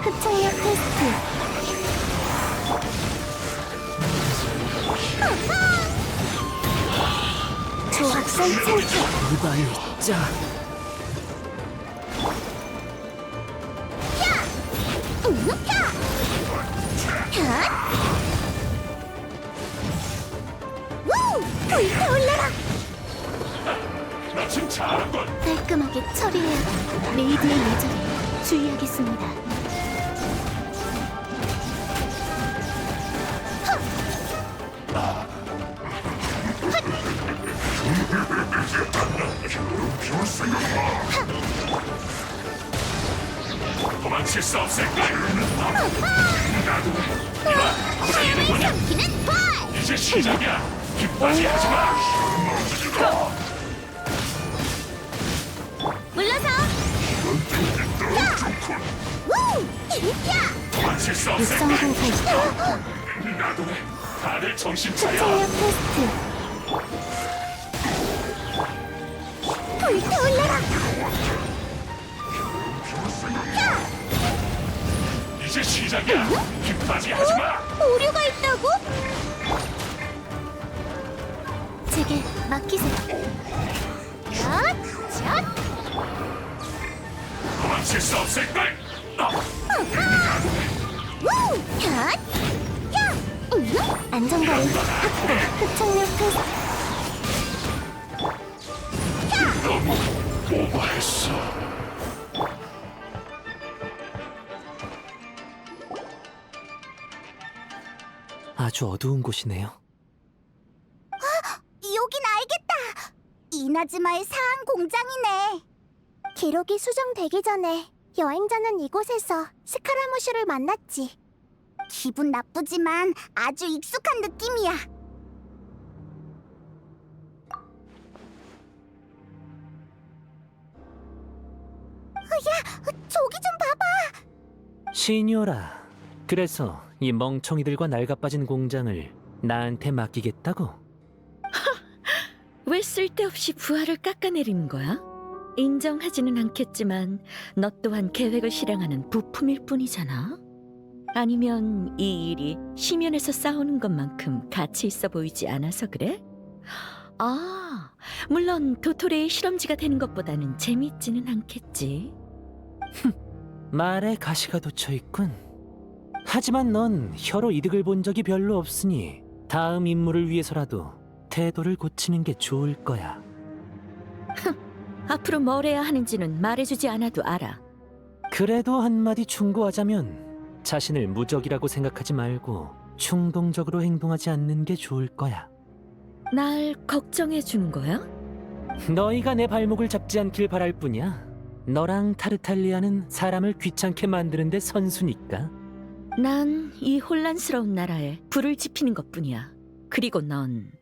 [SPEAKER 2] 흡착력 테스트. 조각선 창출.
[SPEAKER 4] 이발 짜.
[SPEAKER 2] 불태올려라!
[SPEAKER 5] 마침 잘한걸.
[SPEAKER 2] 깔끔하게 처리해야 메이드의 예절에 주의하겠습니다.
[SPEAKER 5] 도망칠 수 없을까?
[SPEAKER 2] 힘을 삼키는 발!
[SPEAKER 5] 이제 시작이야. 기뻐하지 하지 마.
[SPEAKER 2] 물러서!
[SPEAKER 5] 도망칠 수 없을까?
[SPEAKER 2] 육성공사
[SPEAKER 5] 나도 해. 다들 정신 차려.
[SPEAKER 2] 흡착력 테스트. 불태올려라!
[SPEAKER 5] 이제 시작이야. 기뻐하지 하지 마.
[SPEAKER 2] 오류가 있다고? 제게 맡기세요. 샷!
[SPEAKER 5] 도망칠 수 없을걸.
[SPEAKER 2] 안정거리 확보. 흡착력 테스트.
[SPEAKER 5] 너무 오버했어.
[SPEAKER 4] 아주 어두운 곳이네요.
[SPEAKER 2] 여긴 알겠다. 이나즈마의 사항 공장이네. 기록이 수정되기 전에 여행자는 이곳에서 스카라무슈를 만났지. 기분 나쁘지만 아주 익숙한 느낌이야. 야, 저기 좀 봐봐.
[SPEAKER 4] 시니오라. 그래서 이 멍청이들과 낡아빠진 공장을 나한테 맡기겠다고?
[SPEAKER 8] 왜 쓸데없이 부하를 깎아내리는 거야? 인정하지는 않겠지만 너 또한 계획을 실행하는 부품일 뿐이잖아. 아니면 이 일이 시면에서 싸우는 것만큼 가치 있어 보이지 않아서 그래? 아, 물론 도토레의 실험지가 되는 것보다는 재밌지는 않겠지.
[SPEAKER 4] 말에 가시가 돋쳐 있군. 하지만 넌 혀로 이득을 본 적이 별로 없으니 다음 임무를 위해서라도 태도를 고치는 게 좋을 거야.
[SPEAKER 8] 앞으로 뭘 해야 하는지는 말해주지 않아도 알아.
[SPEAKER 4] 그래도 한마디 충고하자면 자신을 무적이라고 생각하지 말고 충동적으로 행동하지 않는 게 좋을 거야.
[SPEAKER 8] 날 걱정해 주는 거야?
[SPEAKER 4] 너희가 내 발목을 잡지 않길 바랄 뿐이야. 너랑 타르탈리아는 사람을 귀찮게 만드는데 선수니까.
[SPEAKER 8] 난 이 혼란스러운 나라에 불을 지피는 것뿐이야. 그리고 넌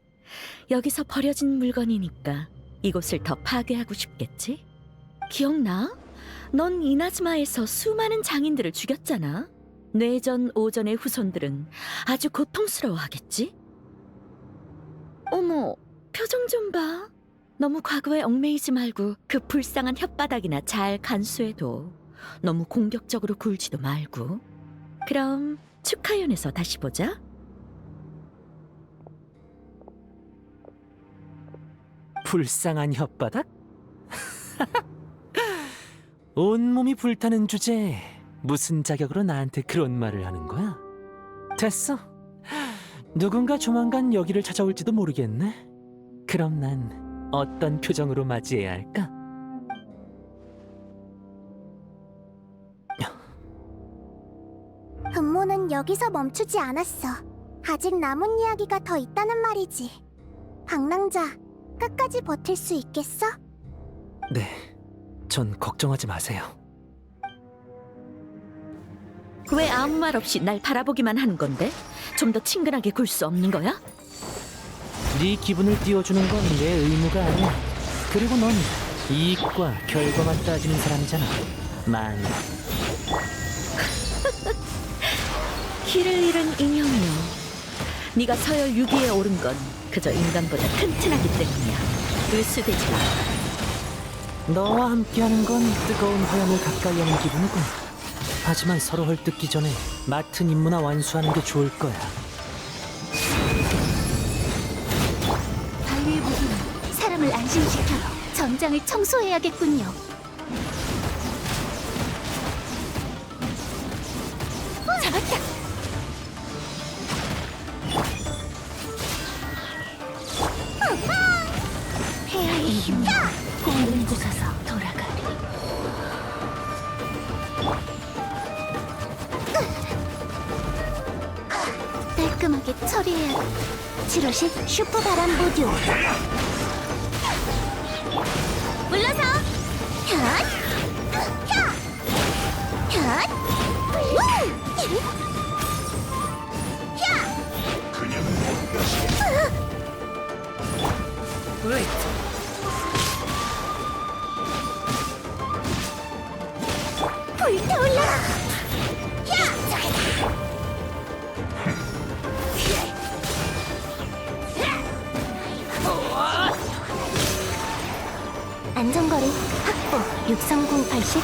[SPEAKER 8] 여기서 버려진 물건이니까 이곳을 더 파괴하고 싶겠지? 기억나? 넌 이나즈마에서 수많은 장인들을 죽였잖아. 뇌전 오전의 후손들은 아주 고통스러워하겠지? 어머, 표정 좀 봐. 너무 과거에 얽매이지 말고 그 불쌍한 혓바닥이나 잘 간수해둬. 너무 공격적으로 굴지도 말고. 그럼 축하연에서 다시 보자.
[SPEAKER 4] 불쌍한 혓바닥? 온몸이 불타는 주제에 무슨 자격으로 나한테 그런 말을 하는 거야? 됐어. 누군가 조만간 여기를 찾아올지도 모르겠네. 그럼 난 어떤 표정으로 맞이해야 할까?
[SPEAKER 2] 음모는 여기서 멈추지 않았어. 아직 남은 이야기가 더 있다는 말이지. 방랑자, 끝까지 버틸 수 있겠어?
[SPEAKER 4] 네, 전 걱정하지 마세요.
[SPEAKER 8] 왜 아무 말 없이 날 바라보기만 하는 건데? 좀 더 친근하게 굴 수 없는 거야?
[SPEAKER 4] 네 기분을 띄워주는 건 내 의무가 아니야. 그리고 넌 이익과 결과만 따지는 사람이잖아. 만약
[SPEAKER 8] 길을 잃은 인형이요. 네가 서열 6위에 오른 건 그저 인간보다 튼튼하기 때문이야. 의수되지 마.
[SPEAKER 4] 너와 함께하는 건 뜨거운 화염을 가까이 하는 기분이군. 하지만 서로 헐뜯기 전에 맡은 임무나 완수하는 게 좋을 거야.
[SPEAKER 2] 바위의 무기는 사람을 안심시켜 전장을 청소해야겠군요. 잡았다! 폐하의 힘이 공을 꽂아서 돌아가리. 깔끔하게 처리해야 돼. 지로식 슈퍼 바람 모듈. 물러서! 현! 현! 현! 우! 현! 불타올라라! 안전거리 확보 63080.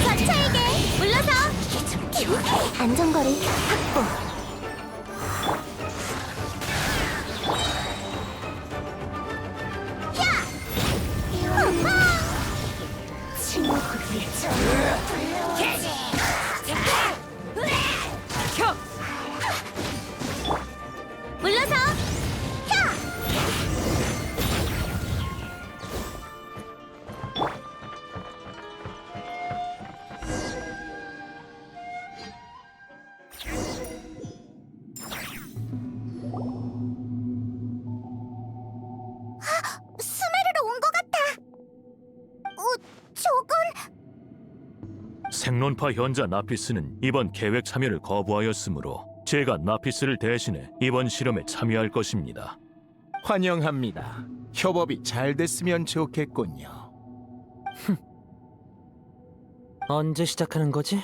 [SPEAKER 2] 전차에게 물러서! 안전거리 확보. 친구를 위해서 물러서! 수메르로 온 것 같아. 저건
[SPEAKER 3] 생론파 현자 나피스는 이번 계획 참여를 거부하였으므로 제가 나피스를 대신해 이번 실험에 참여할 것입니다.
[SPEAKER 9] 환영합니다. 협업이 잘 됐으면 좋겠군요.
[SPEAKER 4] 언제 시작하는 거지?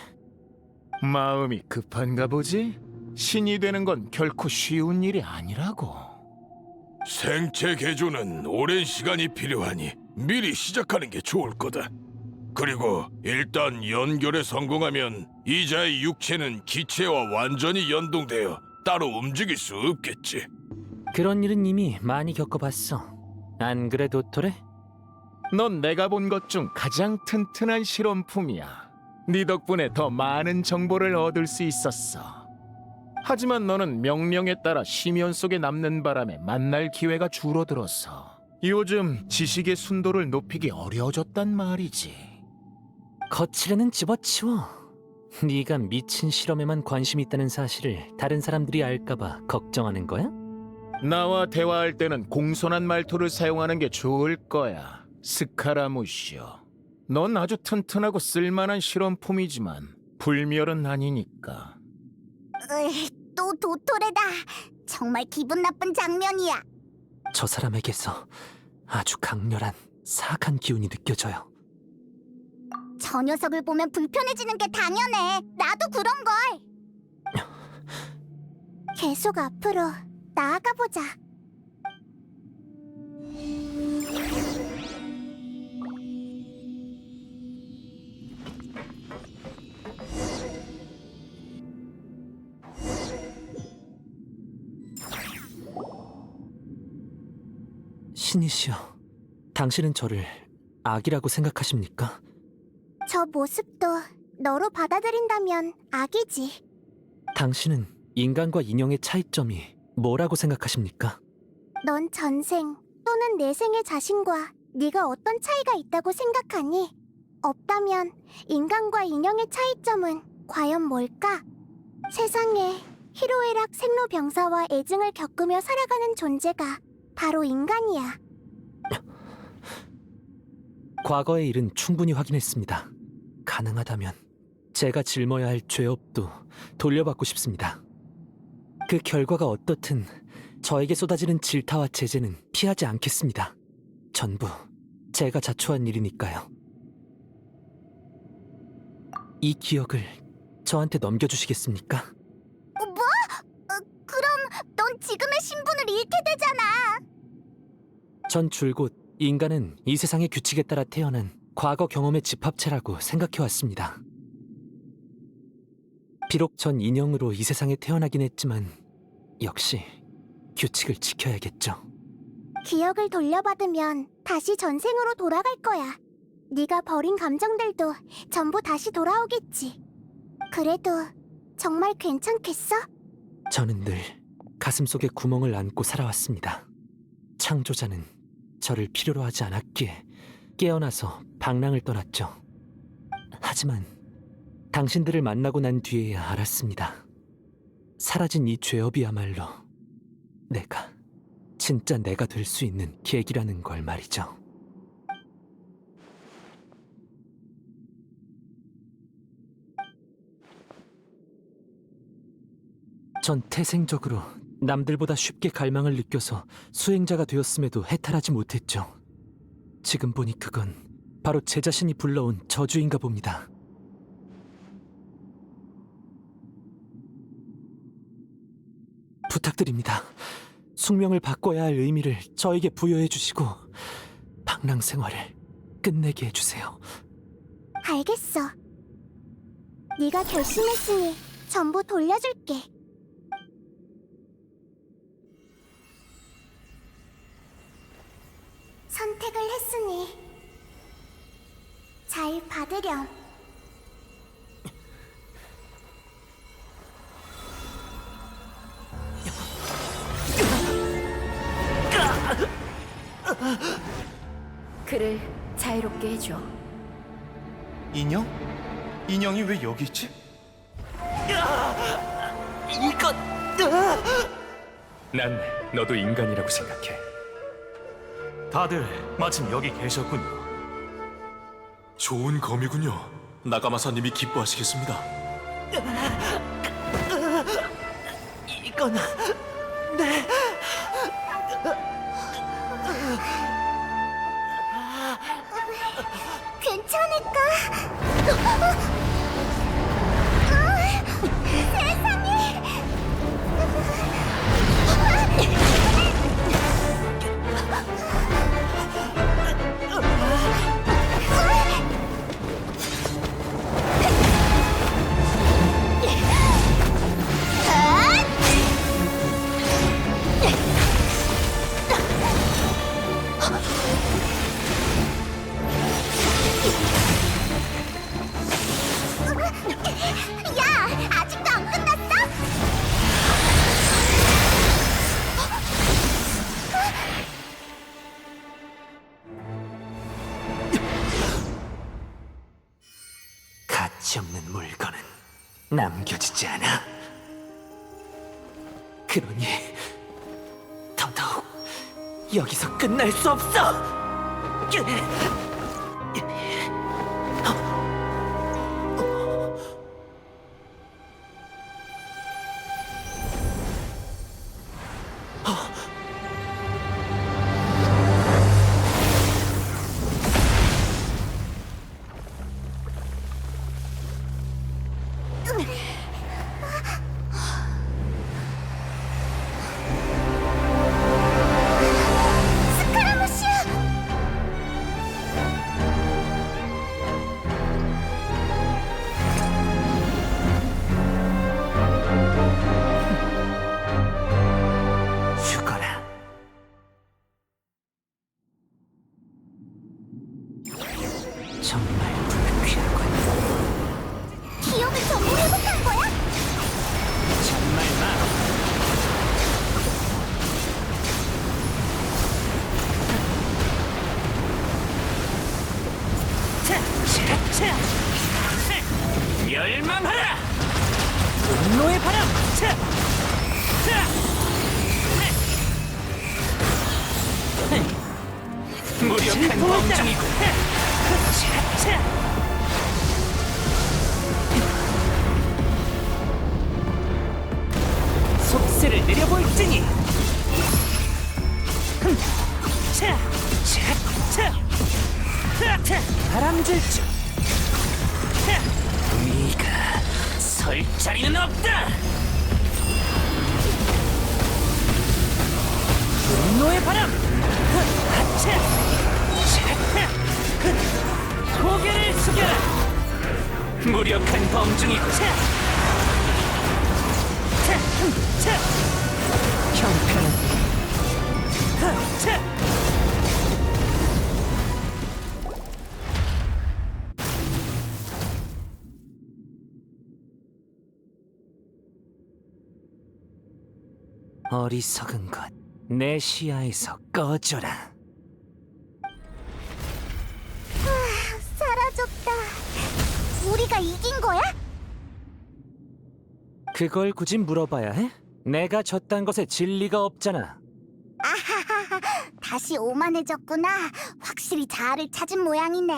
[SPEAKER 9] 마음이 급한가 보지? 신이 되는 건 결코 쉬운 일이 아니라고.
[SPEAKER 6] 생체 개조는 오랜 시간이 필요하니 미리 시작하는 게 좋을 거다. 그리고 일단 연결에 성공하면 이자의 육체는 기체와 완전히 연동되어 따로 움직일 수 없겠지.
[SPEAKER 4] 그런 일은 이미 많이 겪어봤어. 안 그래, 도토레?
[SPEAKER 9] 넌 내가 본 것 중 가장 튼튼한 실험품이야. 네 덕분에 더 많은 정보를 얻을 수 있었어. 하지만 너는 명령에 따라 심연 속에 남는 바람에 만날 기회가 줄어들어서 요즘 지식의 순도를 높이기 어려워졌단 말이지.
[SPEAKER 4] 거칠에는 집어치워. 네가 미친 실험에만 관심이 있다는 사실을 다른 사람들이 알까봐 걱정하는 거야?
[SPEAKER 9] 나와 대화할 때는 공손한 말투를 사용하는 게 좋을 거야. 스카라무시오. 넌 아주 튼튼하고 쓸만한 실험품이지만 불멸은 아니니까.
[SPEAKER 2] 또 도토레다. 정말 기분 나쁜 장면이야.
[SPEAKER 4] 저 사람에게서 아주 강렬한 사악한 기운이 느껴져요.
[SPEAKER 2] 저 녀석을 보면 불편해지는 게 당연해. 나도 그런걸. 계속 앞으로 나아가보자.
[SPEAKER 4] 신이시여, 당신은 저를 악이라고 생각하십니까?
[SPEAKER 2] 저 모습도 너로 받아들인다면 악이지.
[SPEAKER 4] 당신은 인간과 인형의 차이점이 뭐라고 생각하십니까?
[SPEAKER 2] 넌 전생 또는 내생의 자신과 네가 어떤 차이가 있다고 생각하니? 없다면 인간과 인형의 차이점은 과연 뭘까? 세상에 희로애락 생로병사와 애증을 겪으며 살아가는 존재가 바로 인간이야.
[SPEAKER 4] 과거의 일은 충분히 확인했습니다. 가능하다면 제가 짊어야 할 죄업도 돌려받고 싶습니다. 그 결과가 어떻든 저에게 쏟아지는 질타와 제재는 피하지 않겠습니다. 전부 제가 자초한 일이니까요. 이 기억을 저한테 넘겨주시겠습니까?
[SPEAKER 2] 그럼 넌 지금의 신분을 잃게 되잖아.
[SPEAKER 4] 전 줄곧 인간은 이 세상의 규칙에 따라 태어난 과거 경험의 집합체라고 생각해왔습니다. 비록 전 인형으로 이 세상에 태어나긴 했지만 역시 규칙을 지켜야겠죠.
[SPEAKER 2] 기억을 돌려받으면 다시 전생으로 돌아갈 거야. 네가 버린 감정들도 전부 다시 돌아오겠지. 그래도 정말 괜찮겠어?
[SPEAKER 4] 저는 늘 가슴속에 구멍을 안고 살아왔습니다. 창조자는 저를 필요로 하지 않았기에 깨어나서 방랑을 떠났죠. 하지만 당신들을 만나고 난 뒤에야 알았습니다. 사라진 이 죄업이야말로 진짜 내가 될 수 있는 계기라는 걸 말이죠. 전 태생적으로 남들보다 쉽게 갈망을 느껴서 수행자가 되었음에도 해탈하지 못했죠. 지금 보니 그건 바로 제 자신이 불러온 저주인가 봅니다. 부탁드립니다. 숙명을 바꿔야 할 의미를 저에게 부여해 주시고 방랑 생활을 끝내게 해주세요.
[SPEAKER 2] 알겠어. 네가 결심했으니 전부 돌려줄게. 선택을 했으니 잘 받으렴.
[SPEAKER 10] 그를 자유롭게 해줘.
[SPEAKER 11] 인형? 인형이 왜 여기 있지?
[SPEAKER 3] 난 너도 인간이라고 생각해.
[SPEAKER 11] 다들 마침 여기 계셨군요.
[SPEAKER 3] 좋은 검이군요. 나가마사님이 기뻐하시겠습니다.
[SPEAKER 4] 이건
[SPEAKER 2] 괜찮을까? 세상에! 야, 아직도 안 끝났어?
[SPEAKER 4] 가치 없는 물건은 남겨지지 않아. 그러니 더더욱 여기서 끝날 수 없어.
[SPEAKER 2] 스카라무슈!
[SPEAKER 4] 정말 불쾌하군.
[SPEAKER 2] 기억을 전부 회복한 거야?
[SPEAKER 4] 정말 마. 멸망하라! 분노의 바람! 무력한 범중이군. 속세를 내려볼지니. 바람질주. 네가 설 자리는 없다. 분노의 바람. 고개를 숙여라. 무력한 범중이군. 형편은 어리석은 것, 내 시야에서 꺼져라.
[SPEAKER 2] 사라졌다. 우리가 이긴 거야?
[SPEAKER 4] 그걸 굳이 물어봐야 해? 내가 졌단 것에 진리가 없잖아.
[SPEAKER 2] 아하하하, 다시 오만해졌구나. 확실히 자아를 찾은 모양이네.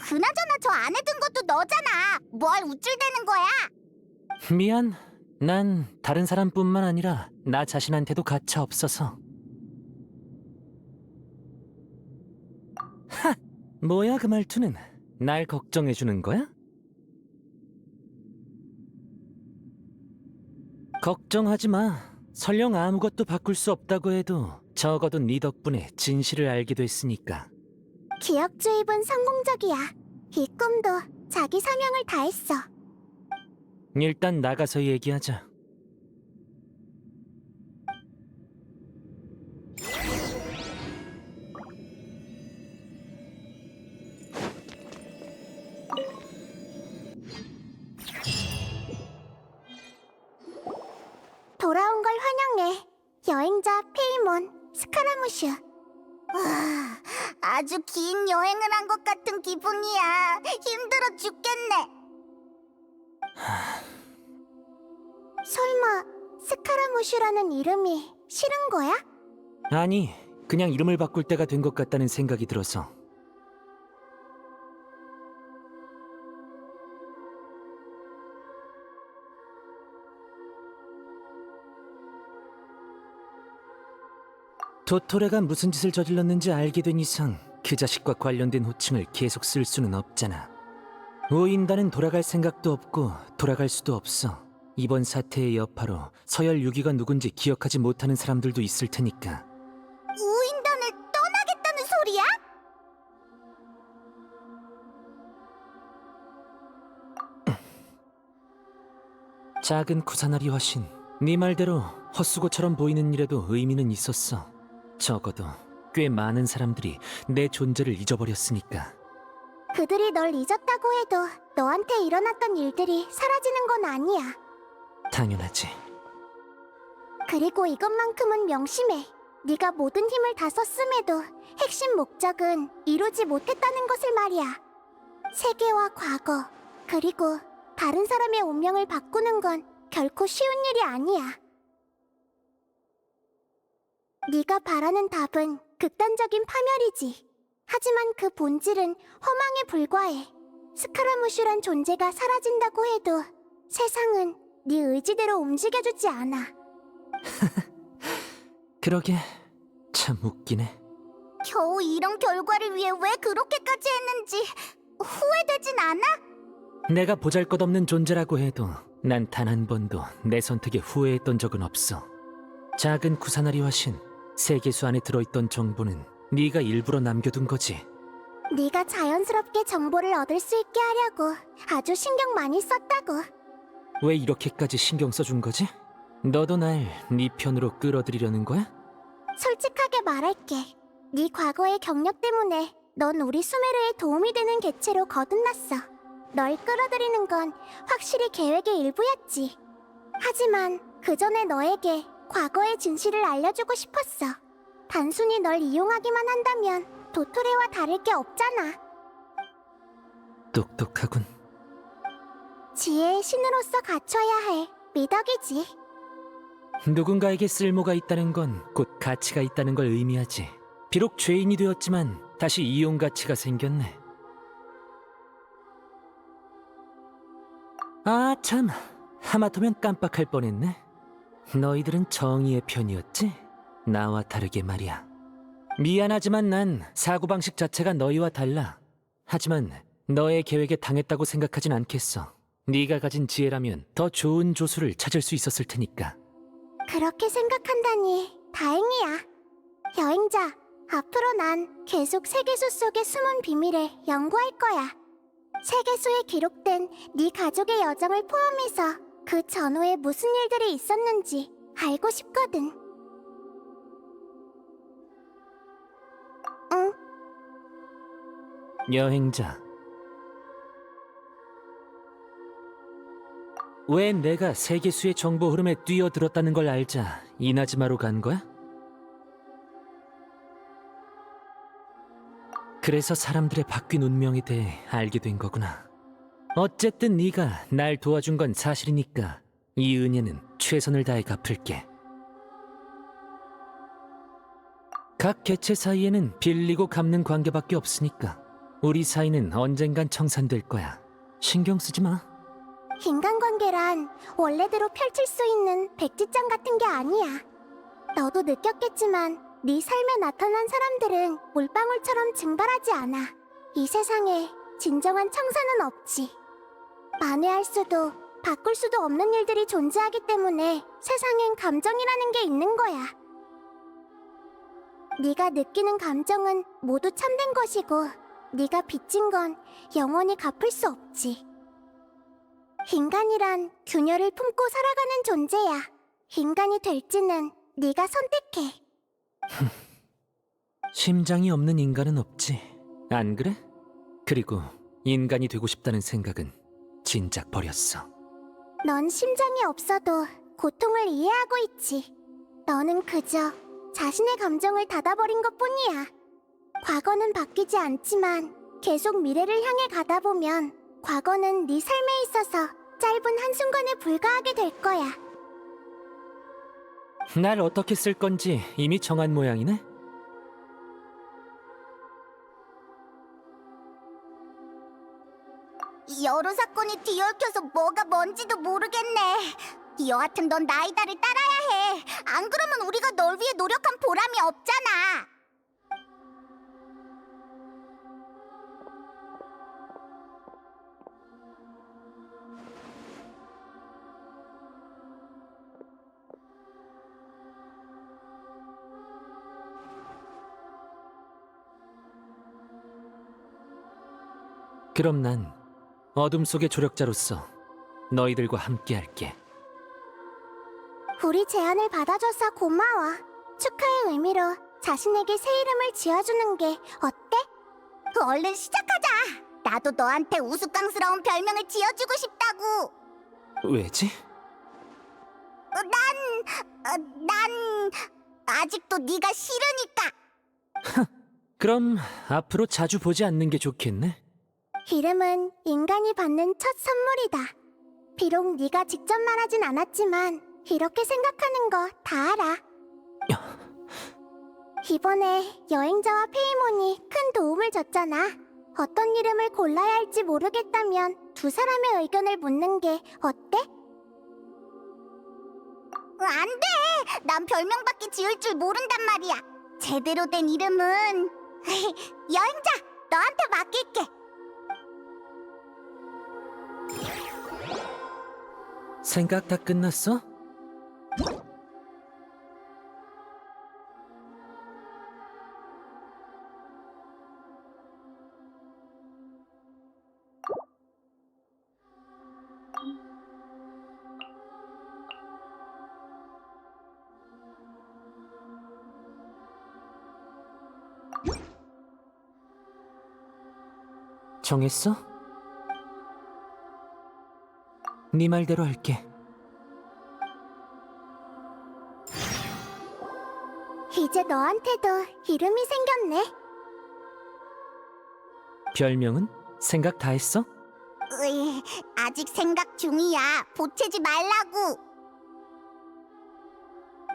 [SPEAKER 2] 그나저나 저 안에 든 것도 너잖아. 뭘 우쭐대는 거야?
[SPEAKER 4] 미안. 난 다른 사람뿐만 아니라 나 자신한테도 가차 없어서. 하! 뭐야 그 말투는? 날 걱정해주는 거야? 걱정하지 마. 설령 아무것도 바꿀 수 없다고 해도 적어도 네 덕분에 진실을 알게 됐으니까.
[SPEAKER 2] 기억 주입은 성공적이야. 이 꿈도 자기 사명을 다했어.
[SPEAKER 4] 일단 나가서 얘기하자.
[SPEAKER 2] 돌아온 걸 환영해. 여행자 페이몬 스카라무슈. 와, 아주 긴 여행을 한 것 같은 기분이야. 힘들어 죽겠네. 설마 스카라무슈라는 이름이 싫은 거야?
[SPEAKER 4] 아니, 그냥 이름을 바꿀 때가 된 것 같다는 생각이 들어서. 도토레가 무슨 짓을 저질렀는지 알게 된 이상 그 자식과 관련된 호칭을 계속 쓸 수는 없잖아. 우인단은 돌아갈 생각도 없고 돌아갈 수도 없어. 이번 사태의 여파로 서열 6위가 누군지 기억하지 못하는 사람들도 있을 테니까.
[SPEAKER 2] 우인단을 떠나겠다는 소리야?
[SPEAKER 4] 작은 쿠사나리 화신, 네 말대로 헛수고처럼 보이는 일에도 의미는 있었어. 적어도 꽤 많은 사람들이 내 존재를 잊어버렸으니까.
[SPEAKER 2] 그들이 널 잊었다고 해도 너한테 일어났던 일들이 사라지는 건 아니야.
[SPEAKER 4] 당연하지.
[SPEAKER 2] 그리고 이것만큼은 명심해. 네가 모든 힘을 다 썼음에도 핵심 목적은 이루지 못했다는 것을 말이야. 세계와 과거, 그리고 다른 사람의 운명을 바꾸는 건 결코 쉬운 일이 아니야. 네가 바라는 답은 극단적인 파멸이지. 하지만 그 본질은 허망에 불과해. 스카라무슈란 존재가 사라진다고 해도 세상은 네 의지대로 움직여주지 않아.
[SPEAKER 4] 그러게 참 웃기네.
[SPEAKER 2] 겨우 이런 결과를 위해 왜 그렇게까지 했는지 후회되진 않아?
[SPEAKER 4] 내가 보잘것없는 존재라고 해도 난 단 한 번도 내 선택에 후회했던 적은 없어. 작은 쿠사나리 화신, 세계수 안에 들어있던 정보는 네가 일부러 남겨둔 거지.
[SPEAKER 2] 네가 자연스럽게 정보를 얻을 수 있게 하려고 아주 신경 많이 썼다고.
[SPEAKER 4] 왜 이렇게까지 신경 써준 거지? 너도 날 네 편으로 끌어들이려는 거야?
[SPEAKER 2] 솔직하게 말할게. 네 과거의 경력 때문에 넌 우리 수메르에 도움이 되는 개체로 거듭났어. 널 끌어들이는 건 확실히 계획의 일부였지. 하지만 그 전에 너에게 과거의 진실을 알려주고 싶었어. 단순히 널 이용하기만 한다면 도토레와 다를 게 없잖아.
[SPEAKER 4] 똑똑하군.
[SPEAKER 2] 지혜의 신으로서 갖춰야 할 미덕이지.
[SPEAKER 4] 누군가에게 쓸모가 있다는 건 곧 가치가 있다는 걸 의미하지. 비록 죄인이 되었지만 다시 이용 가치가 생겼네. 아, 참. 하마터면 깜빡할 뻔했네. 너희들은 정의의 편이었지? 나와 다르게 말이야. 미안하지만 난 사고방식 자체가 너희와 달라. 하지만 너의 계획에 당했다고 생각하진 않겠어. 네가 가진 지혜라면 더 좋은 조수를 찾을 수 있었을 테니까.
[SPEAKER 2] 그렇게 생각한다니 다행이야. 여행자, 앞으로 난 계속 세계수 속의 숨은 비밀을 연구할 거야. 세계수에 기록된 네 가족의 여정을 포함해서 그 전후에 무슨 일들이 있었는지 알고 싶거든. 응.
[SPEAKER 4] 여행자. 왜 내가 세계수의 정보 흐름에 뛰어들었다는 걸 알자 이나즈마로 간 거야? 그래서 사람들의 바뀐 운명에 대해 알게 된 거구나. 어쨌든 네가 날 도와준 건 사실이니까 이 은혜는 최선을 다해 갚을게. 각 개체 사이에는 빌리고 갚는 관계밖에 없으니까 우리 사이는 언젠간 청산될 거야. 신경 쓰지 마.
[SPEAKER 2] 인간관계란 원래대로 펼칠 수 있는 백지장 같은 게 아니야. 너도 느꼈겠지만 네 삶에 나타난 사람들은 물방울처럼 증발하지 않아. 이 세상에 진정한 청산은 없지. 만회할 수도 바꿀 수도 없는 일들이 존재하기 때문에 세상엔 감정이라는 게 있는 거야. 네가 느끼는 감정은 모두 참된 것이고 네가 빚진 건 영원히 갚을 수 없지. 인간이란 균열을 품고 살아가는 존재야. 인간이 될지는 네가 선택해.
[SPEAKER 4] 심장이 없는 인간은 없지. 안 그래? 그리고 인간이 되고 싶다는 생각은 진작 버렸어.
[SPEAKER 2] 넌 심장이 없어도 고통을 이해하고 있지. 너는 그저 자신의 감정을 닫아버린 것뿐이야. 과거는 바뀌지 않지만 계속 미래를 향해 가다 보면 과거는 네 삶에 있어서 짧은 한순간에 불과하게 될 거야.
[SPEAKER 4] 날 어떻게 쓸 건지 이미 정한 모양이네?
[SPEAKER 2] 여러 사건이 뒤얽혀서 뭐가 뭔지도 모르겠네. 여하튼 넌 나이다를 따라야 해. 안 그러면 우리가 널 위해 노력한 보람이 없잖아.
[SPEAKER 4] 그럼 난 어둠 속의 조력자로서 너희들과 함께할게.
[SPEAKER 2] 우리 제안을 받아줘서 고마워. 축하의 의미로 자신에게 새 이름을 지어주는 게 어때? 얼른 시작하자. 나도 너한테 우스꽝스러운 별명을 지어주고 싶다고.
[SPEAKER 4] 왜지?
[SPEAKER 2] 난 아직도 네가 싫으니까.
[SPEAKER 4] 그럼 앞으로 자주 보지 않는 게 좋겠네.
[SPEAKER 2] 이름은 인간이 받는 첫 선물이다. 비록 네가 직접 말하진 않았지만 이렇게 생각하는 거 다 알아. 이번에 여행자와 페이몬이 큰 도움을 줬잖아. 어떤 이름을 골라야 할지 모르겠다면 두 사람의 의견을 묻는 게 어때? 안 돼! 난 별명밖에 지을 줄 모른단 말이야. 제대로 된 이름은 여행자! 너한테 맡길게.
[SPEAKER 4] 생각 다 끝났어? 정했어? 네 말대로 할게.
[SPEAKER 2] 이제 너한테도 이름이 생겼네.
[SPEAKER 4] 별명은 생각 다 했어?
[SPEAKER 2] 으이, 아직 생각 중이야. 보채지 말라고.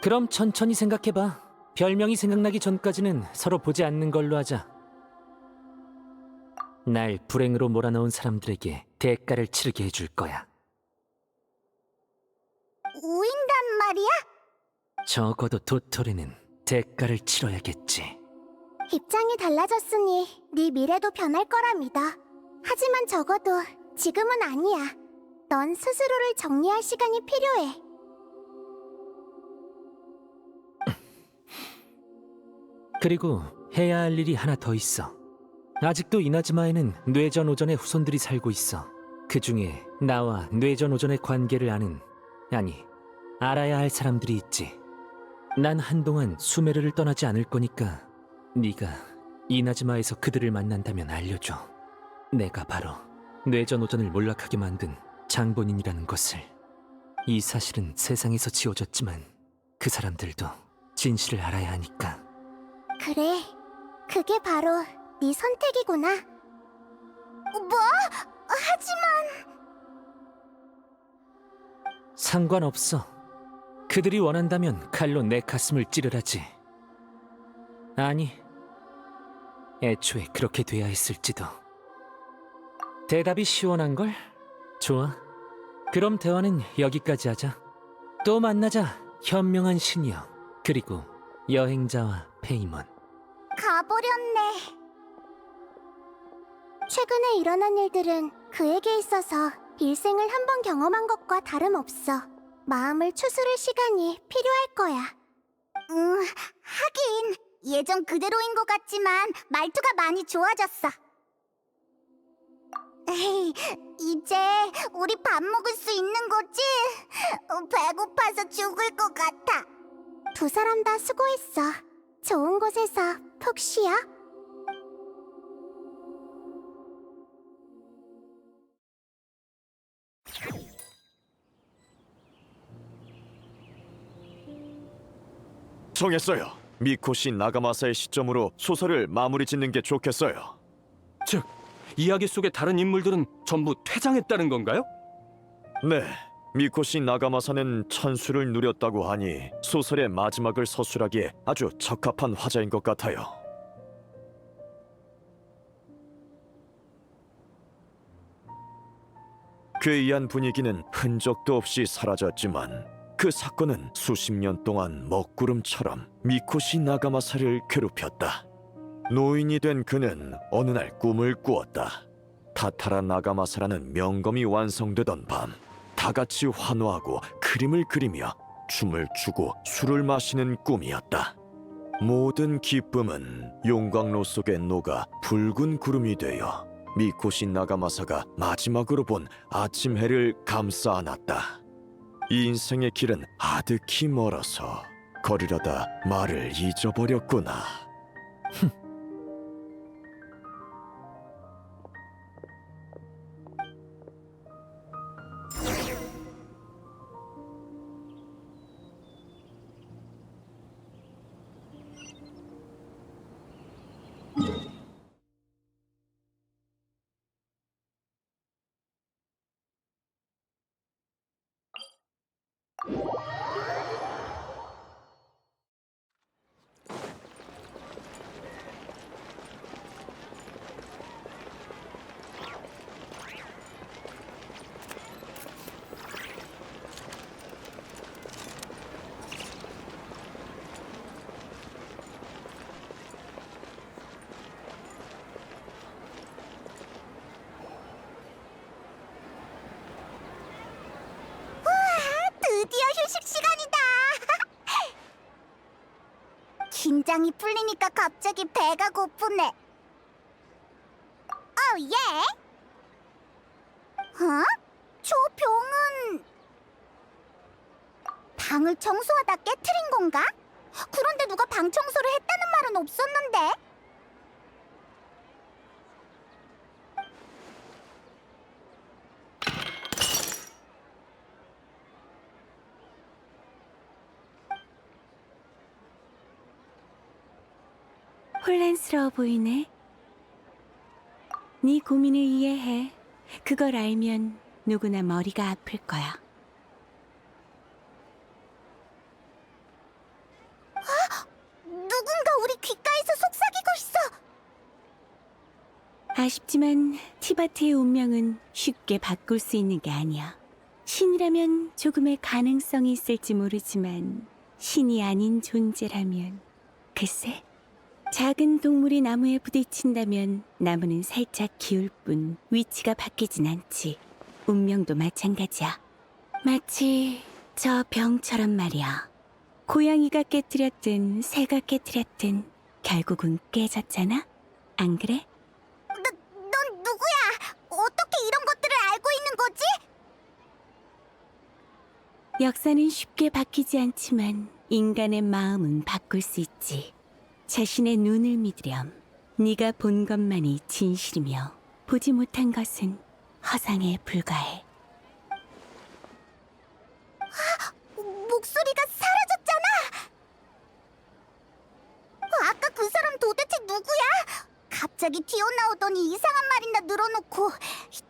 [SPEAKER 4] 그럼 천천히 생각해봐. 별명이 생각나기 전까지는 서로 보지 않는 걸로 하자. 날 불행으로 몰아넣은 사람들에게 대가를 치르게 해줄 거야.
[SPEAKER 2] 우인단 말이야?
[SPEAKER 4] 적어도 도토리는 대가를 치러야겠지.
[SPEAKER 2] 입장이 달라졌으니 네 미래도 변할 거라 믿어. 하지만 적어도 지금은 아니야. 넌 스스로를 정리할 시간이 필요해.
[SPEAKER 4] 그리고 해야 할 일이 하나 더 있어. 아직도 이나즈마에는 뇌전 오전의 후손들이 살고 있어. 그 중에 나와 뇌전 오전의 관계를 아는, 아니, 알아야 할 사람들이 있지. 난 한동안 수메르를 떠나지 않을 거니까 네가 이나즈마에서 그들을 만난다면 알려줘. 내가 바로 뇌전 오전을 몰락하게 만든 장본인이라는 것을. 이 사실은 세상에서 지워졌지만 그 사람들도 진실을 알아야 하니까.
[SPEAKER 2] 그래, 그게 바로 네 선택이구나. 뭐? 하지만...
[SPEAKER 4] 상관없어. 그들이 원한다면 칼로 내 가슴을 찌르라지. 아니, 애초에 그렇게 돼야 했을지도. 대답이 시원한걸? 좋아. 그럼 대화는 여기까지 하자. 또 만나자, 현명한 시니어. 그리고 여행자와 페이몬.
[SPEAKER 2] 가버렸네. 최근에 일어난 일들은 그에게 있어서 일생을 한 번 경험한 것과 다름없어. 마음을 추스를 시간이 필요할 거야. 하긴 예전 그대로인 것 같지만 말투가 많이 좋아졌어. 에이, 이제 우리 밥 먹을 수 있는 거지? 배고파서 죽을 것 같아. 두 사람 다 수고했어. 좋은 곳에서 푹 쉬어.
[SPEAKER 10] 정했어요. 미코시 나가마사의 시점으로 소설을 마무리 짓는 게 좋겠어요.
[SPEAKER 1] 즉, 이야기 속의 다른 인물들은 전부 퇴장했다는 건가요?
[SPEAKER 10] 네, 미코시 나가마사는 천수를 누렸다고 하니 소설의 마지막을 서술하기에 아주 적합한 화자인 것 같아요. 괴이한 분위기는 흔적도 없이 사라졌지만 그 사건은 수십 년 동안 먹구름처럼 미코시 나가마사를 괴롭혔다. 노인이 된 그는 어느 날 꿈을 꾸었다. 타타라 나가마사라는 명검이 완성되던 밤, 다 같이 환호하고 그림을 그리며 춤을 추고 술을 마시는 꿈이었다. 모든 기쁨은 용광로 속에 녹아 붉은 구름이 되어 미코시 나가마사가 마지막으로 본 아침 해를 감싸 안았다. 이 인생의 길은 아득히 멀어서 걸으려다 말을 잊어버렸구나.
[SPEAKER 2] 드디어 휴식 시간이다. 긴장이 풀리니까 갑자기 배가 고프네. 예? 저 병은 방을 청소하다 깨트린 건가? 그런데 누가 방 청소를 했다는 말은 없었는데.
[SPEAKER 12] 혼란스러워 보이네. 네 고민을 이해해. 그걸 알면 누구나 머리가 아플 거야.
[SPEAKER 2] 누군가 우리 귓가에서 속삭이고 있어.
[SPEAKER 12] 아쉽지만 티바트의 운명은 쉽게 바꿀 수 있는 게 아니야. 신이라면 조금의 가능성이 있을지 모르지만 신이 아닌 존재라면 글쎄, 작은 동물이 나무에 부딪힌다면 나무는 살짝 기울 뿐 위치가 바뀌진 않지. 운명도 마찬가지야. 마치 저 병처럼 말이야. 고양이가 깨뜨렸든 새가 깨뜨렸든 결국은 깨졌잖아? 안 그래?
[SPEAKER 2] 넌 누구야? 어떻게 이런 것들을 알고 있는 거지?
[SPEAKER 12] 역사는 쉽게 바뀌지 않지만 인간의 마음은 바꿀 수 있지. 자신의 눈을 믿으렴. 네가 본 것만이 진실이며 보지 못한 것은 허상에 불과해.
[SPEAKER 2] 목소리가 사라졌잖아. 아까 그 사람 도대체 누구야? 갑자기 튀어나오더니 이상한 말이나 늘어놓고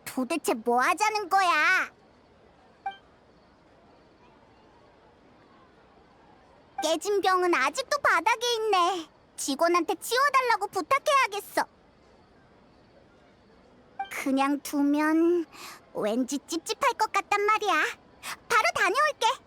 [SPEAKER 2] 도대체 뭐 하자는 거야? 깨진 병은 아직도 바닥에 있네. 직원한테 치워달라고 부탁해야겠어. 그냥 두면 왠지 찝찝할 것 같단 말이야. 바로 다녀올게.